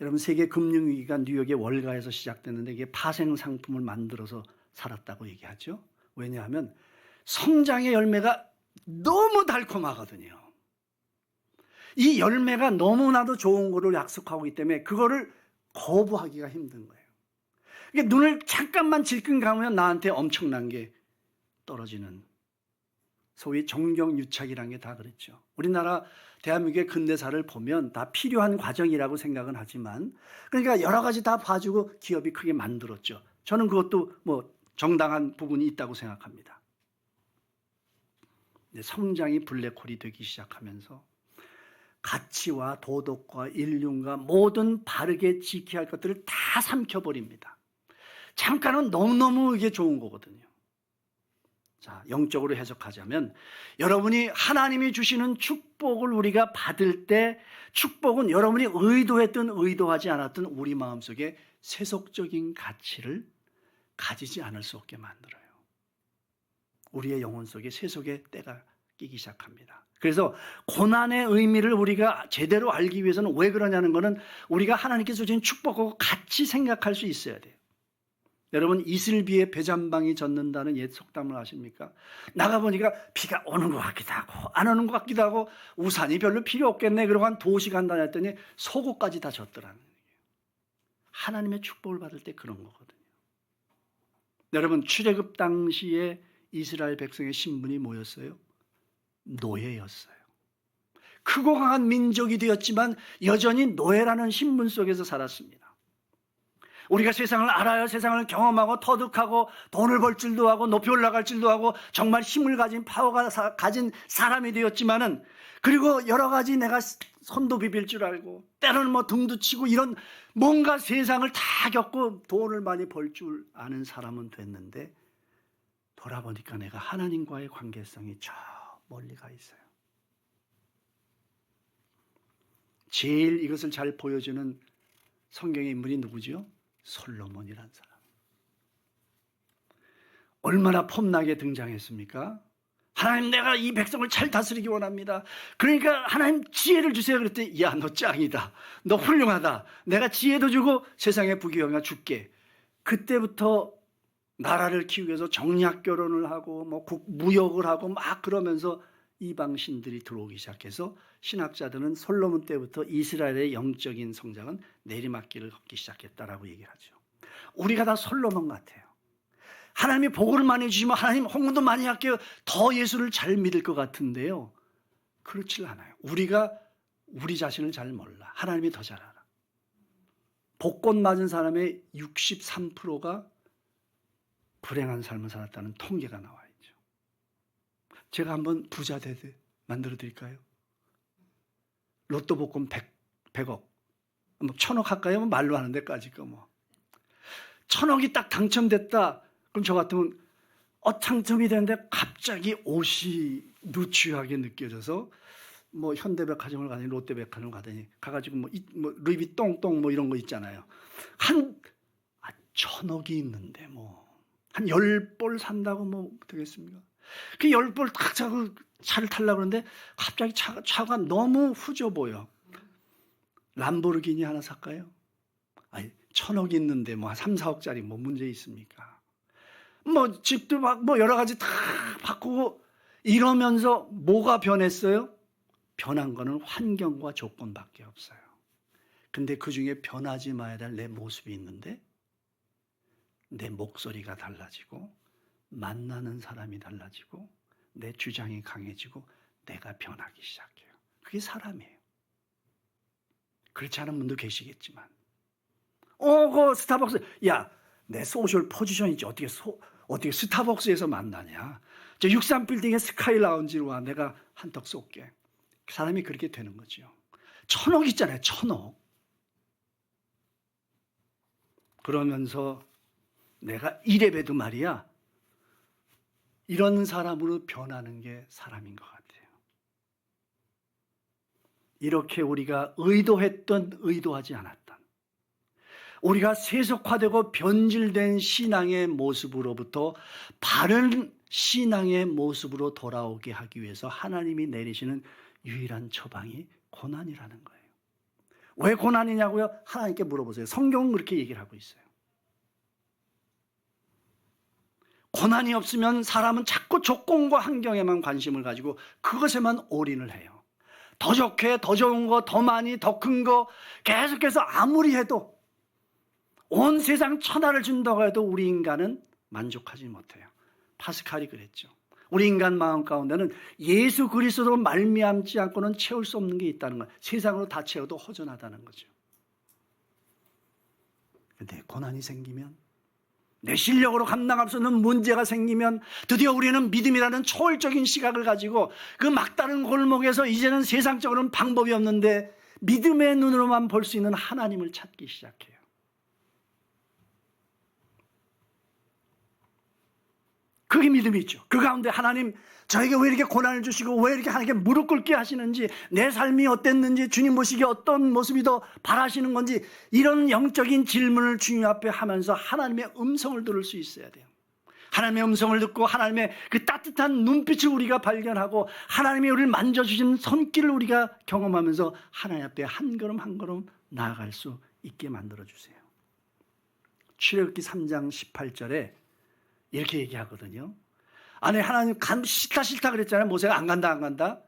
여러분, 세계 금융위기가 뉴욕의 월가에서 시작됐는데 이게 파생 상품을 만들어서 살았다고 얘기하죠. 왜냐하면 성장의 열매가 너무 달콤하거든요. 이 열매가 너무나도 좋은 거를 약속하고 있기 때문에 그거를 거부하기가 힘든 거예요. 그러니까 눈을 잠깐만 질끈 감으면 나한테 엄청난 게 떨어지는, 소위 정경유착이라는 게 다 그랬죠. 우리나라 대한민국의 근대사를 보면 다 필요한 과정이라고 생각은 하지만, 그러니까 여러 가지 다 봐주고 기업이 크게 만들었죠. 저는 그것도 뭐 정당한 부분이 있다고 생각합니다. 성장이 블랙홀이 되기 시작하면서 가치와 도덕과 인륜과 모든 바르게 지켜야 할 것들을 다 삼켜버립니다. 잠깐은 너무너무 이게 좋은 거거든요. 자, 영적으로 해석하자면 여러분이 하나님이 주시는 축복을 우리가 받을 때 축복은 여러분이 의도했든 의도하지 않았든 우리 마음속에 세속적인 가치를 가지지 않을 수 없게 만들어요. 우리의 영혼 속에 세속의 때가 끼기 시작합니다. 그래서 고난의 의미를 우리가 제대로 알기 위해서는 왜 그러냐는 것은 우리가 하나님께서 주신 축복하고 같이 생각할 수 있어야 돼요. 여러분, 이슬비에 배잔방이 젖는다는 옛 속담을 아십니까? 나가보니까 비가 오는 것 같기도 하고 안 오는 것 같기도 하고 우산이 별로 필요 없겠네. 그러고 한 2시간 다녔더니 속옷까지 다 젖더라는 얘기예요. 하나님의 축복을 받을 때 그런 거거든요. 여러분, 출애굽 당시에 이스라엘 백성의 신분이 뭐였어요? 노예였어요. 크고 강한 민족이 되었지만 여전히 노예라는 신분 속에서 살았습니다. 우리가 세상을 알아요. 세상을 경험하고 터득하고 돈을 벌 줄도 하고 높이 올라갈 줄도 하고 정말 힘을 가진 파워가 가진 사람이 되었지만은, 그리고 여러 가지 내가 손도 비빌 줄 알고 때로는 뭐 등도 치고 이런 뭔가 세상을 다 겪고 돈을 많이 벌 줄 아는 사람은 됐는데 돌아보니까 내가 하나님과의 관계성이 저 멀리 가 있어요. 제일 이것을 잘 보여주는 성경의 인물이 누구죠? 솔로몬이라는 사람. 얼마나 폼나게 등장했습니까? 하나님, 내가 이 백성을 잘 다스리기 원합니다. 그러니까 하나님 지혜를 주세요. 그랬더니 야, 너 짱이다. 너 훌륭하다. 내가 지혜도 주고 세상의 부귀영화 줄게. 그때부터 나라를 키우기 위해서 정략 결혼을 하고 뭐 무역을 하고 막 그러면서 이방 신들이 들어오기 시작해서 신학자들은 솔로몬 때부터 이스라엘의 영적인 성장은 내리막길을 걷기 시작했다라고 얘기를 하죠. 우리가 다 솔로몬 같아요. 하나님이 복을 많이 주시면 하나님 홍문도 많이 할게요. 더 예수를 잘 믿을 것 같은데요. 그렇지 않아요. 우리가 우리 자신을 잘 몰라. 하나님이 더 잘 알아. 복권 맞은 사람의 63%가 불행한 삶을 살았다는 통계가 나와 있죠. 제가 한번 부자 되게 만들어 드릴까요? 로또 복권 100억, 뭐 1000억 할까요? 뭐 말로 하는 데까지 거 뭐. 1000억이 딱 당첨됐다. 그럼 저 같으면 당첨이 되는데 갑자기 옷이 누추하게 느껴져서 뭐 현대백화점을 가더니 롯데백화점을 가더니 가가지고 뭐 루이비똥똥 뭐 이런 거 있잖아요. 한 1000억이 있는데 뭐 한 10벌 산다고 뭐 되겠습니까? 그 10벌 딱 차고 차를 타려고 그러는데 갑자기 차가 너무 후져 보여. 람보르기니 하나 살까요? 아니, 1000억 있는데 뭐 한 3, 4억짜리 뭐 문제 있습니까? 뭐 집도 막 뭐 여러 가지 다 바꾸고 이러면서 뭐가 변했어요? 변한 거는 환경과 조건밖에 없어요. 근데 그중에 변하지 마야 될 내 모습이 있는데 내 목소리가 달라지고 만나는 사람이 달라지고 내 주장이 강해지고 내가 변하기 시작해요. 그게 사람이에요. 그렇지 않은 분도 계시겠지만 그 스타벅스, 야, 내 소셜 포지션이지 어떻게 스타벅스에서 만나냐. 저 63빌딩의 스카이 라운지로 와. 내가 한턱 쏠게. 사람이 그렇게 되는 거죠. 1000억 있잖아요. 1000억. 그러면서 내가 이래봬도 말이야. 이런 사람으로 변하는 게 사람인 것 같아요. 이렇게 우리가 의도했던 의도하지 않았던 우리가 세속화되고 변질된 신앙의 모습으로부터 바른 신앙의 모습으로 돌아오게 하기 위해서 하나님이 내리시는 유일한 처방이 고난이라는 거예요. 왜 고난이냐고요? 하나님께 물어보세요. 성경은 그렇게 얘기를 하고 있어요. 고난이 없으면 사람은 자꾸 조건과 환경에만 관심을 가지고 그것에만 올인을 해요. 더 좋게, 더 좋은 거, 더 많이, 더 큰 거 계속해서 아무리 해도 온 세상 천하를 준다고 해도 우리 인간은 만족하지 못해요. 파스칼이 그랬죠. 우리 인간 마음 가운데는 예수 그리스도로 말미암지 않고는 채울 수 없는 게 있다는 거예요. 세상으로 다 채워도 허전하다는 거죠. 근데 고난이 생기면, 내 실력으로 감당할 수 없는 문제가 생기면 드디어 우리는 믿음이라는 초월적인 시각을 가지고 그 막다른 골목에서 이제는 세상적으로는 방법이 없는데 믿음의 눈으로만 볼 수 있는 하나님을 찾기 시작해요. 그게 믿음이죠. 그 가운데 하나님 저에게 왜 이렇게 고난을 주시고 왜 이렇게 하나님께 무릎 꿇게 하시는지, 내 삶이 어땠는지, 주님 보시기에 어떤 모습이 더 바라시는 건지, 이런 영적인 질문을 주님 앞에 하면서 하나님의 음성을 들을 수 있어야 돼요. 하나님의 음성을 듣고 하나님의 그 따뜻한 눈빛을 우리가 발견하고 하나님이 우리를 만져주신 손길을 우리가 경험하면서 하나님 앞에 한 걸음 한 걸음 나아갈 수 있게 만들어주세요. 출애굽기 3장 18절에 이렇게 얘기하거든요. 아니 하나님 싫다 그랬잖아요. 모세가 안 간다.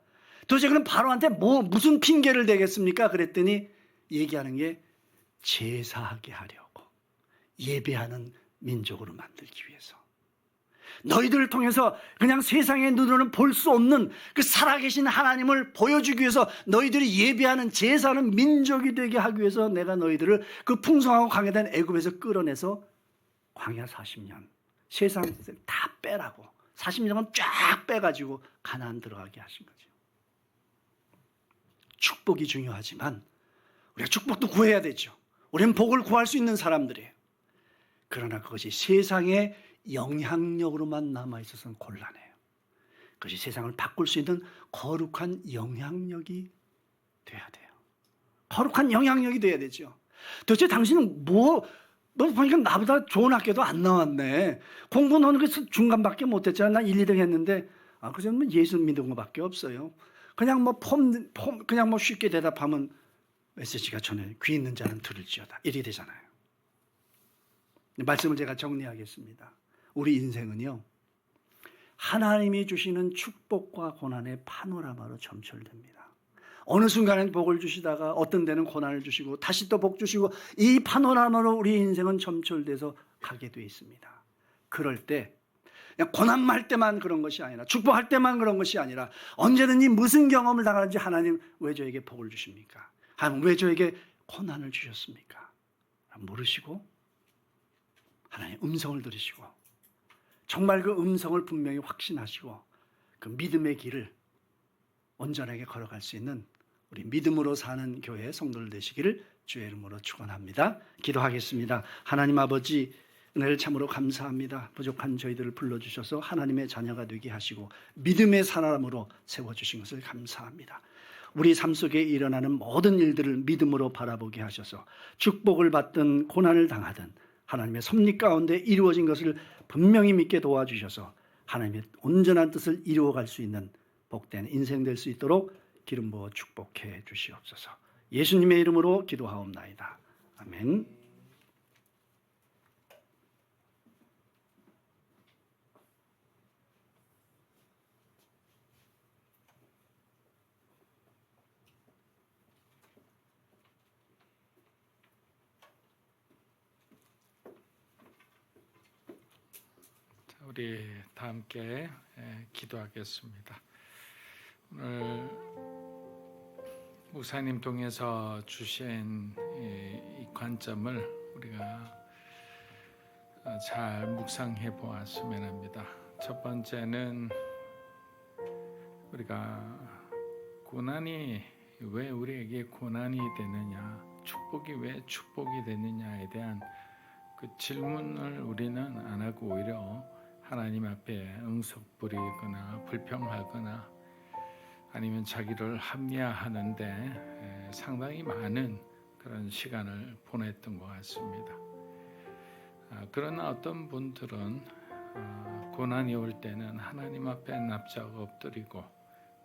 도대체 그럼 바로한테 무슨 핑계를 대겠습니까? 그랬더니 얘기하는 게 제사하게 하려고, 예배하는 민족으로 만들기 위해서, 너희들을 통해서 그냥 세상의 눈으로는 볼 수 없는 그 살아계신 하나님을 보여주기 위해서 너희들이 예배하는 제사하는 민족이 되게 하기 위해서 내가 너희들을 그 풍성하고 강해된 애굽에서 끌어내서 광야 40년 세상 다 빼라고 40년은 쫙 빼가지고 가나안 들어가게 하신 거죠. 축복이 중요하지만 우리가 축복도 구해야 되죠. 우리는 복을 구할 수 있는 사람들이에요. 그러나 그것이 세상의 영향력으로만 남아있어서는 곤란해요. 그것이 세상을 바꿀 수 있는 거룩한 영향력이 돼야 돼요. 거룩한 영향력이 돼야 되죠. 도대체 당신은 너 보니까 나보다 좋은 학교도 안 나왔네. 공부는 그 중간밖에 못했잖아. 난 1, 2등 했는데 그래서 예수 믿은 것밖에 없어요. 그냥 그냥 쉽게 대답하면 메시지가 전해 귀 있는 자는 들을지어다. 이리 되잖아요. 말씀을 제가 정리하겠습니다. 우리 인생은요, 하나님이 주시는 축복과 고난의 파노라마로 점철됩니다. 어느 순간엔 복을 주시다가 어떤 데는 고난을 주시고 다시 또 복 주시고, 이 파노라마로 우리 인생은 점철돼서 가게 되어 있습니다. 그럴 때 그냥 고난할 때만 그런 것이 아니라, 축복할 때만 그런 것이 아니라, 언제든지 무슨 경험을 당하는지 하나님 왜 저에게 복을 주십니까? 하나님 왜 저에게 고난을 주셨습니까? 모르시고 하나님 음성을 들으시고 정말 그 음성을 분명히 확신하시고 그 믿음의 길을 온전하게 걸어갈 수 있는 우리 믿음으로 사는 교회 성도들 되시기를 주의 이름으로 축원합니다. 기도하겠습니다. 하나님 아버지, 은혜를 참으로 감사합니다. 부족한 저희들을 불러주셔서 하나님의 자녀가 되게 하시고 믿음의 사람으로 세워주신 것을 감사합니다. 우리 삶 속에 일어나는 모든 일들을 믿음으로 바라보게 하셔서 축복을 받든 고난을 당하든 하나님의 섭리 가운데 이루어진 것을 분명히 믿게 도와주셔서 하나님의 온전한 뜻을 이루어갈 수 있는 복된 인생 될 수 있도록 기름 부어 축복해 주시옵소서. 예수님의 이름으로 기도하옵나이다. 아멘. 우리 다 함께 기도하겠습니다. 오늘 목사님 통해서 주신 이 관점을 우리가 잘 묵상해 보았으면 합니다. 첫 번째는 우리가 고난이 왜 우리에게 고난이 되느냐, 축복이 왜 축복이 되느냐에 대한 그 질문을 우리는 안 하고 오히려 하나님 앞에 응석 부리거나 불평하거나 아니면 자기를 합리화하는데 상당히 많은 그런 시간을 보냈던 것 같습니다. 그러나 어떤 분들은 고난이 올 때는 하나님 앞에 납작 엎드리고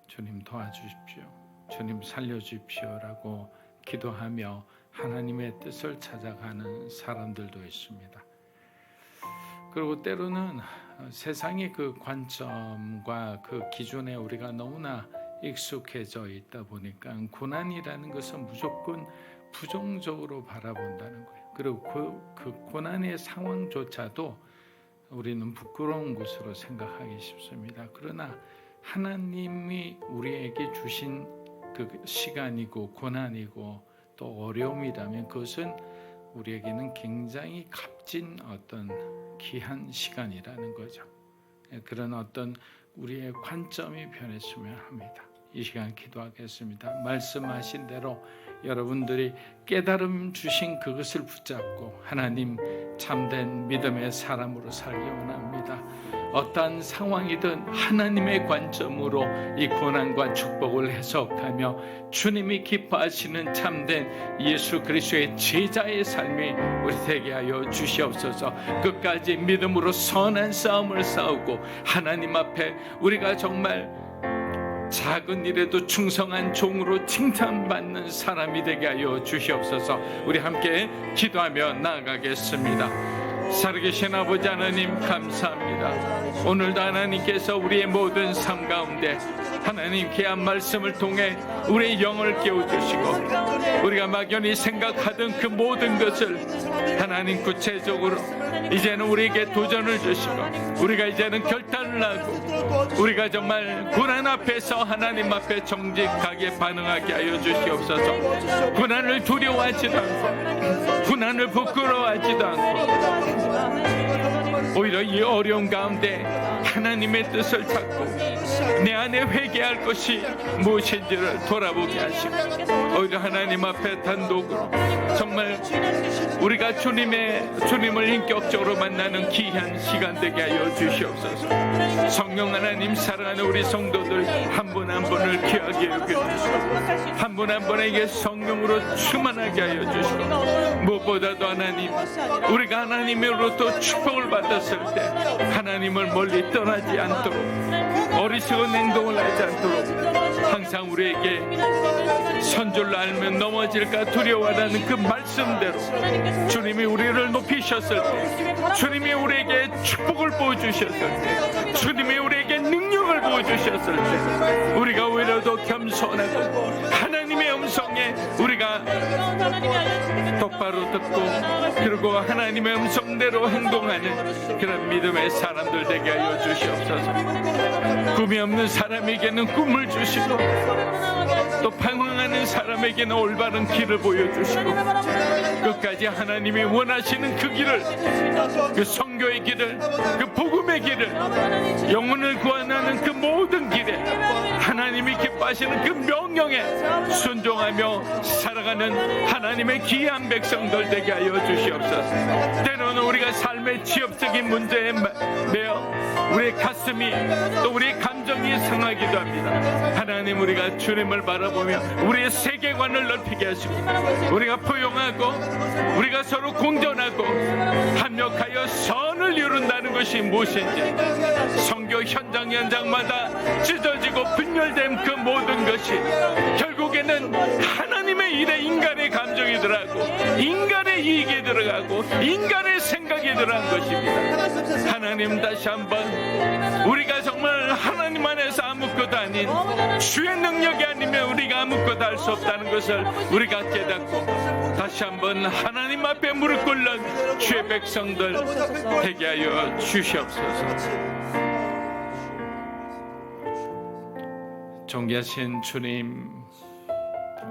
주님 도와주십시오, 주님 살려주십시오라고 기도하며 하나님의 뜻을 찾아가는 사람들도 있습니다. 그리고 때로는 세상의 그 관점과 그 기준에 우리가 너무나 익숙해져 있다 보니까 고난이라는 것은 무조건 부정적으로 바라본다는 거예요. 그리고 그 고난의 상황조차도 우리는 부끄러운 것으로 생각하기 쉽습니다. 그러나 하나님이 우리에게 주신 그 시간이고 고난이고 또 어려움이라면 그것은 우리에게는 굉장히 값진 어떤 귀한 시간이라는 거죠. 그런 어떤 우리의 관점이 변했으면 합니다. 이 시간 기도하겠습니다. 말씀하신 대로 여러분들이 깨달음 주신 그것을 붙잡고 하나님 참된 믿음의 사람으로 살기 원합니다. 어떠한 상황이든 하나님의 관점으로 이 고난과 축복을 해석하며 주님이 기뻐하시는 참된 예수 그리스도의 제자의 삶이 우리 되게 하여 주시옵소서. 끝까지 믿음으로 선한 싸움을 싸우고 하나님 앞에 우리가 정말 작은 일에도 충성한 종으로 칭찬받는 사람이 되게 하여 주시옵소서. 우리 함께 기도하며 나아가겠습니다. 살아계신 아버지 하나님 감사합니다. 오늘도 하나님께서 우리의 모든 삶 가운데 하나님 귀한 말씀을 통해 우리의 영을 깨워주시고 우리가 막연히 생각하던 그 모든 것을 하나님 구체적으로 이제는 우리에게 도전을 주시고 우리가 이제는 결단을 하고 우리가 정말 고난 앞에서 하나님 앞에 정직하게 반응하게 하여 주시옵소서. 고난을 두려워하지도 않고 고난을 부끄러워하지도 않고 오히려 이 어려운 가운데 하나님의 뜻을 찾고 내 안에 회개할 것이 무엇인지를 돌아보게 하시고 오히려 하나님 앞에 단독으로 정말 우리가 주님을 인격적으로 만나는 귀한 시간 되게 하여 주시옵소서. 성령 하나님 사랑하는 우리 성도들 한 분 한 분을 귀하게 여겨주시고 한 분 한 분에게 성령으로 충만하게 하여 주시고 무엇보다도 하나님 우리가 하나님으로부터 축복을 받았을 때 하나님을 멀리 떠나지 않도록 어리석은 행동을 하지 않도록 항상 우리에게 선줄로 알면 넘어질까 두려워하는 그 말씀대로 주님이 우리를 높이셨을 때 주님이 우리에게 축복을 보여주셨을 때 주님이 우리에게 능력을 보여주셨을 때 우리가 오히려 더 겸손하고 하나님의 음성에 우리가 똑바로 듣고 그리고 하나님의 음성대로 행동하는 그런 믿음의 사람들 되게 하여 주시옵소서. 꿈이 없는 사람에게는 꿈을 주시고 또 방황하는 사람에게는 올바른 길을 보여주시고 끝까지 하나님이 원하시는 그 길을 그 선교의 길을 그 복음의 길을 영혼을 구원하는 그 모든 길에 하나님이 기뻐하시는 그 명령에 순종하며 살아가는 하나님의 귀한 백성들 되게 하여 주시옵소서. 때로는 우리가 삶의 지엽적인 문제에 매여 우리의 가슴이 또 우리의 감정이 상하기도 합니다. 하나님 우리가 주님을 바라보며 우리의 세계관을 넓히게 하시고 우리가 포용하고 우리가 서로 공존하고 합력하여 선을 이룬다는 것이 무엇인지 선교 현장마다 찢어지고 분열된 그 모든 것이 결국에는 하나님의 일에 인간의 감정이 들어가고 인간의 이익이 들어가고 인간의 생각이 들어간 것입니다. 하나님 다시 한번 우리가 정말 하나님 안에서 아무것도 아닌 주의 능력이 아니면 우리가 아무것도 할 수 없다는 것을 우리가 깨닫고 다시 한번 하나님 앞에 무릎 꿇는 주의 백성들 되게 하여 주시옵소서. 존귀하신 주님,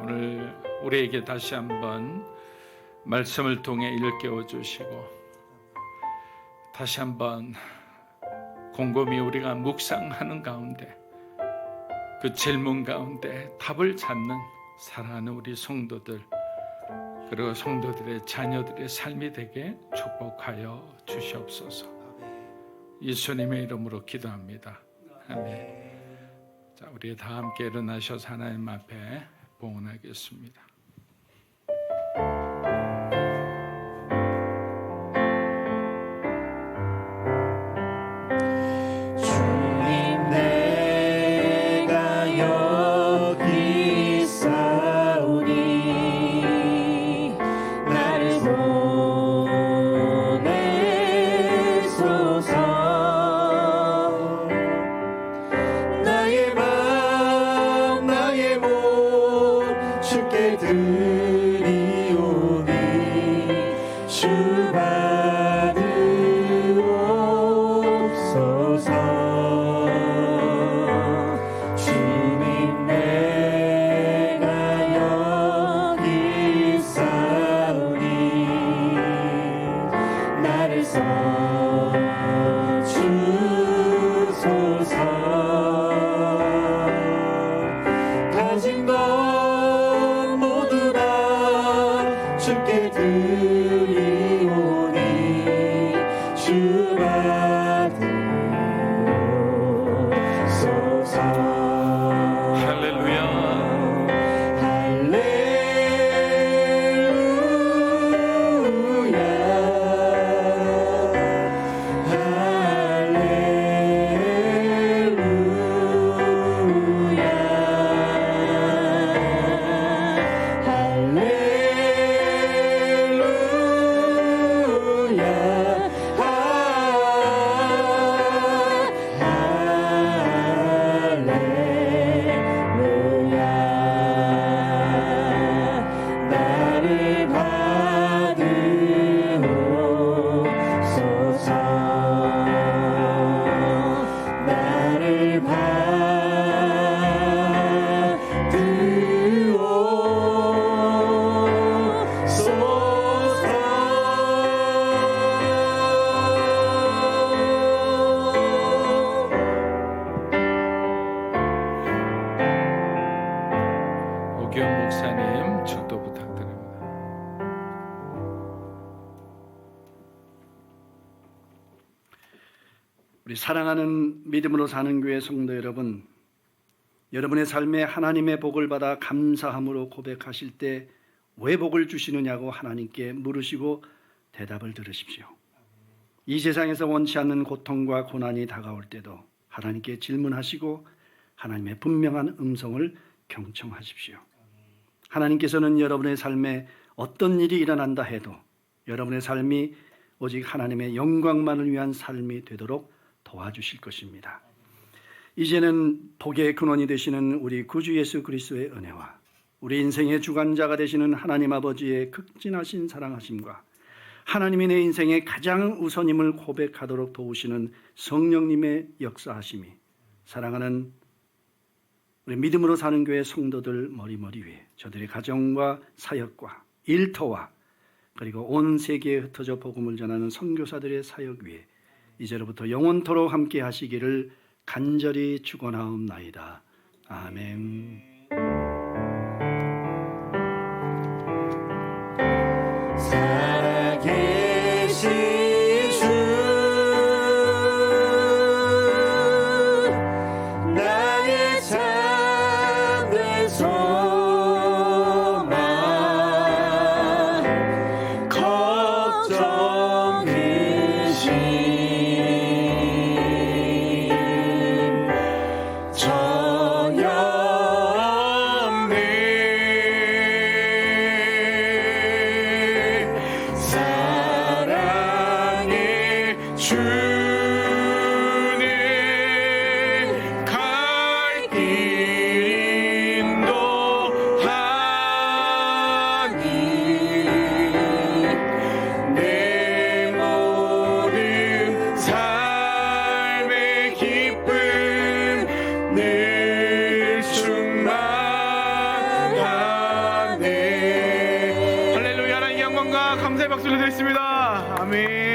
오늘 우리에게 다시 한번 말씀을 통해 일깨워 주시고 다시 한번 곰곰이 우리가 묵상하는 가운데 그 질문 가운데 답을 찾는 사랑하는 우리 성도들 그리고 성도들의 자녀들의 삶이 되게 축복하여 주시옵소서. 예수님의 이름으로 기도합니다. 아멘. 자, 우리 다 함께 일어나셔서 하나님 앞에 봉헌하겠습니다. 주님 내가 여기 있사오니 나를 보내소서. 나의 맘 나의 몸 주께 드리오니 주 받으옵소서. 주님 내가 여기 있사오니 나를 써주소서. 가진 것 모두 다 주께 드리오니 주 받으소서. 할렐루야. 나를 받으옵소서. 나를 받으옵소서. 오기현 목사님 축도 부탁드립니다. 우리 사랑하는 믿음으로 사는 교회 성도 여러분, 여러분의 삶에 하나님의 복을 받아 감사함으로 고백하실 때 왜 복을 주시느냐고 하나님께 물으시고 대답을 들으십시오. 이 세상에서 원치 않는 고통과 고난이 다가올 때도 하나님께 질문하시고 하나님의 분명한 음성을 경청하십시오. 하나님께서는 여러분의 삶에 어떤 일이 일어난다 해도 여러분의 삶이 오직 하나님의 영광만을 위한 삶이 되도록 도와주실 것입니다. 이제는 복의 근원이 되시는 우리 구주 예수 그리스도의 은혜와 우리 인생의 주관자가 되시는 하나님 아버지의 극진하신 사랑하심과 하나님이 내 인생의 가장 우선임을 고백하도록 도우시는 성령님의 역사하심이 사랑하는 우리 믿음으로 사는 교회 성도들 머리머리 위에 저들의 가정과 사역과 일터와 그리고 온 세계에 흩어져 복음을 전하는 선교사들의 사역 위에 이제로부터 영원토록 함께 하시기를 간절히 축원하옵나이다. 아멘. 살아계신 주 나의 참된 소망 걱정 근심 전혀 없네. 사랑의 주님 갈 길 인도하니 내 모든 삶의 기쁨 늘 충만하네. 할렐루야. 하나님께 영광과 감사의 박수를 드리겠습니다. 아멘.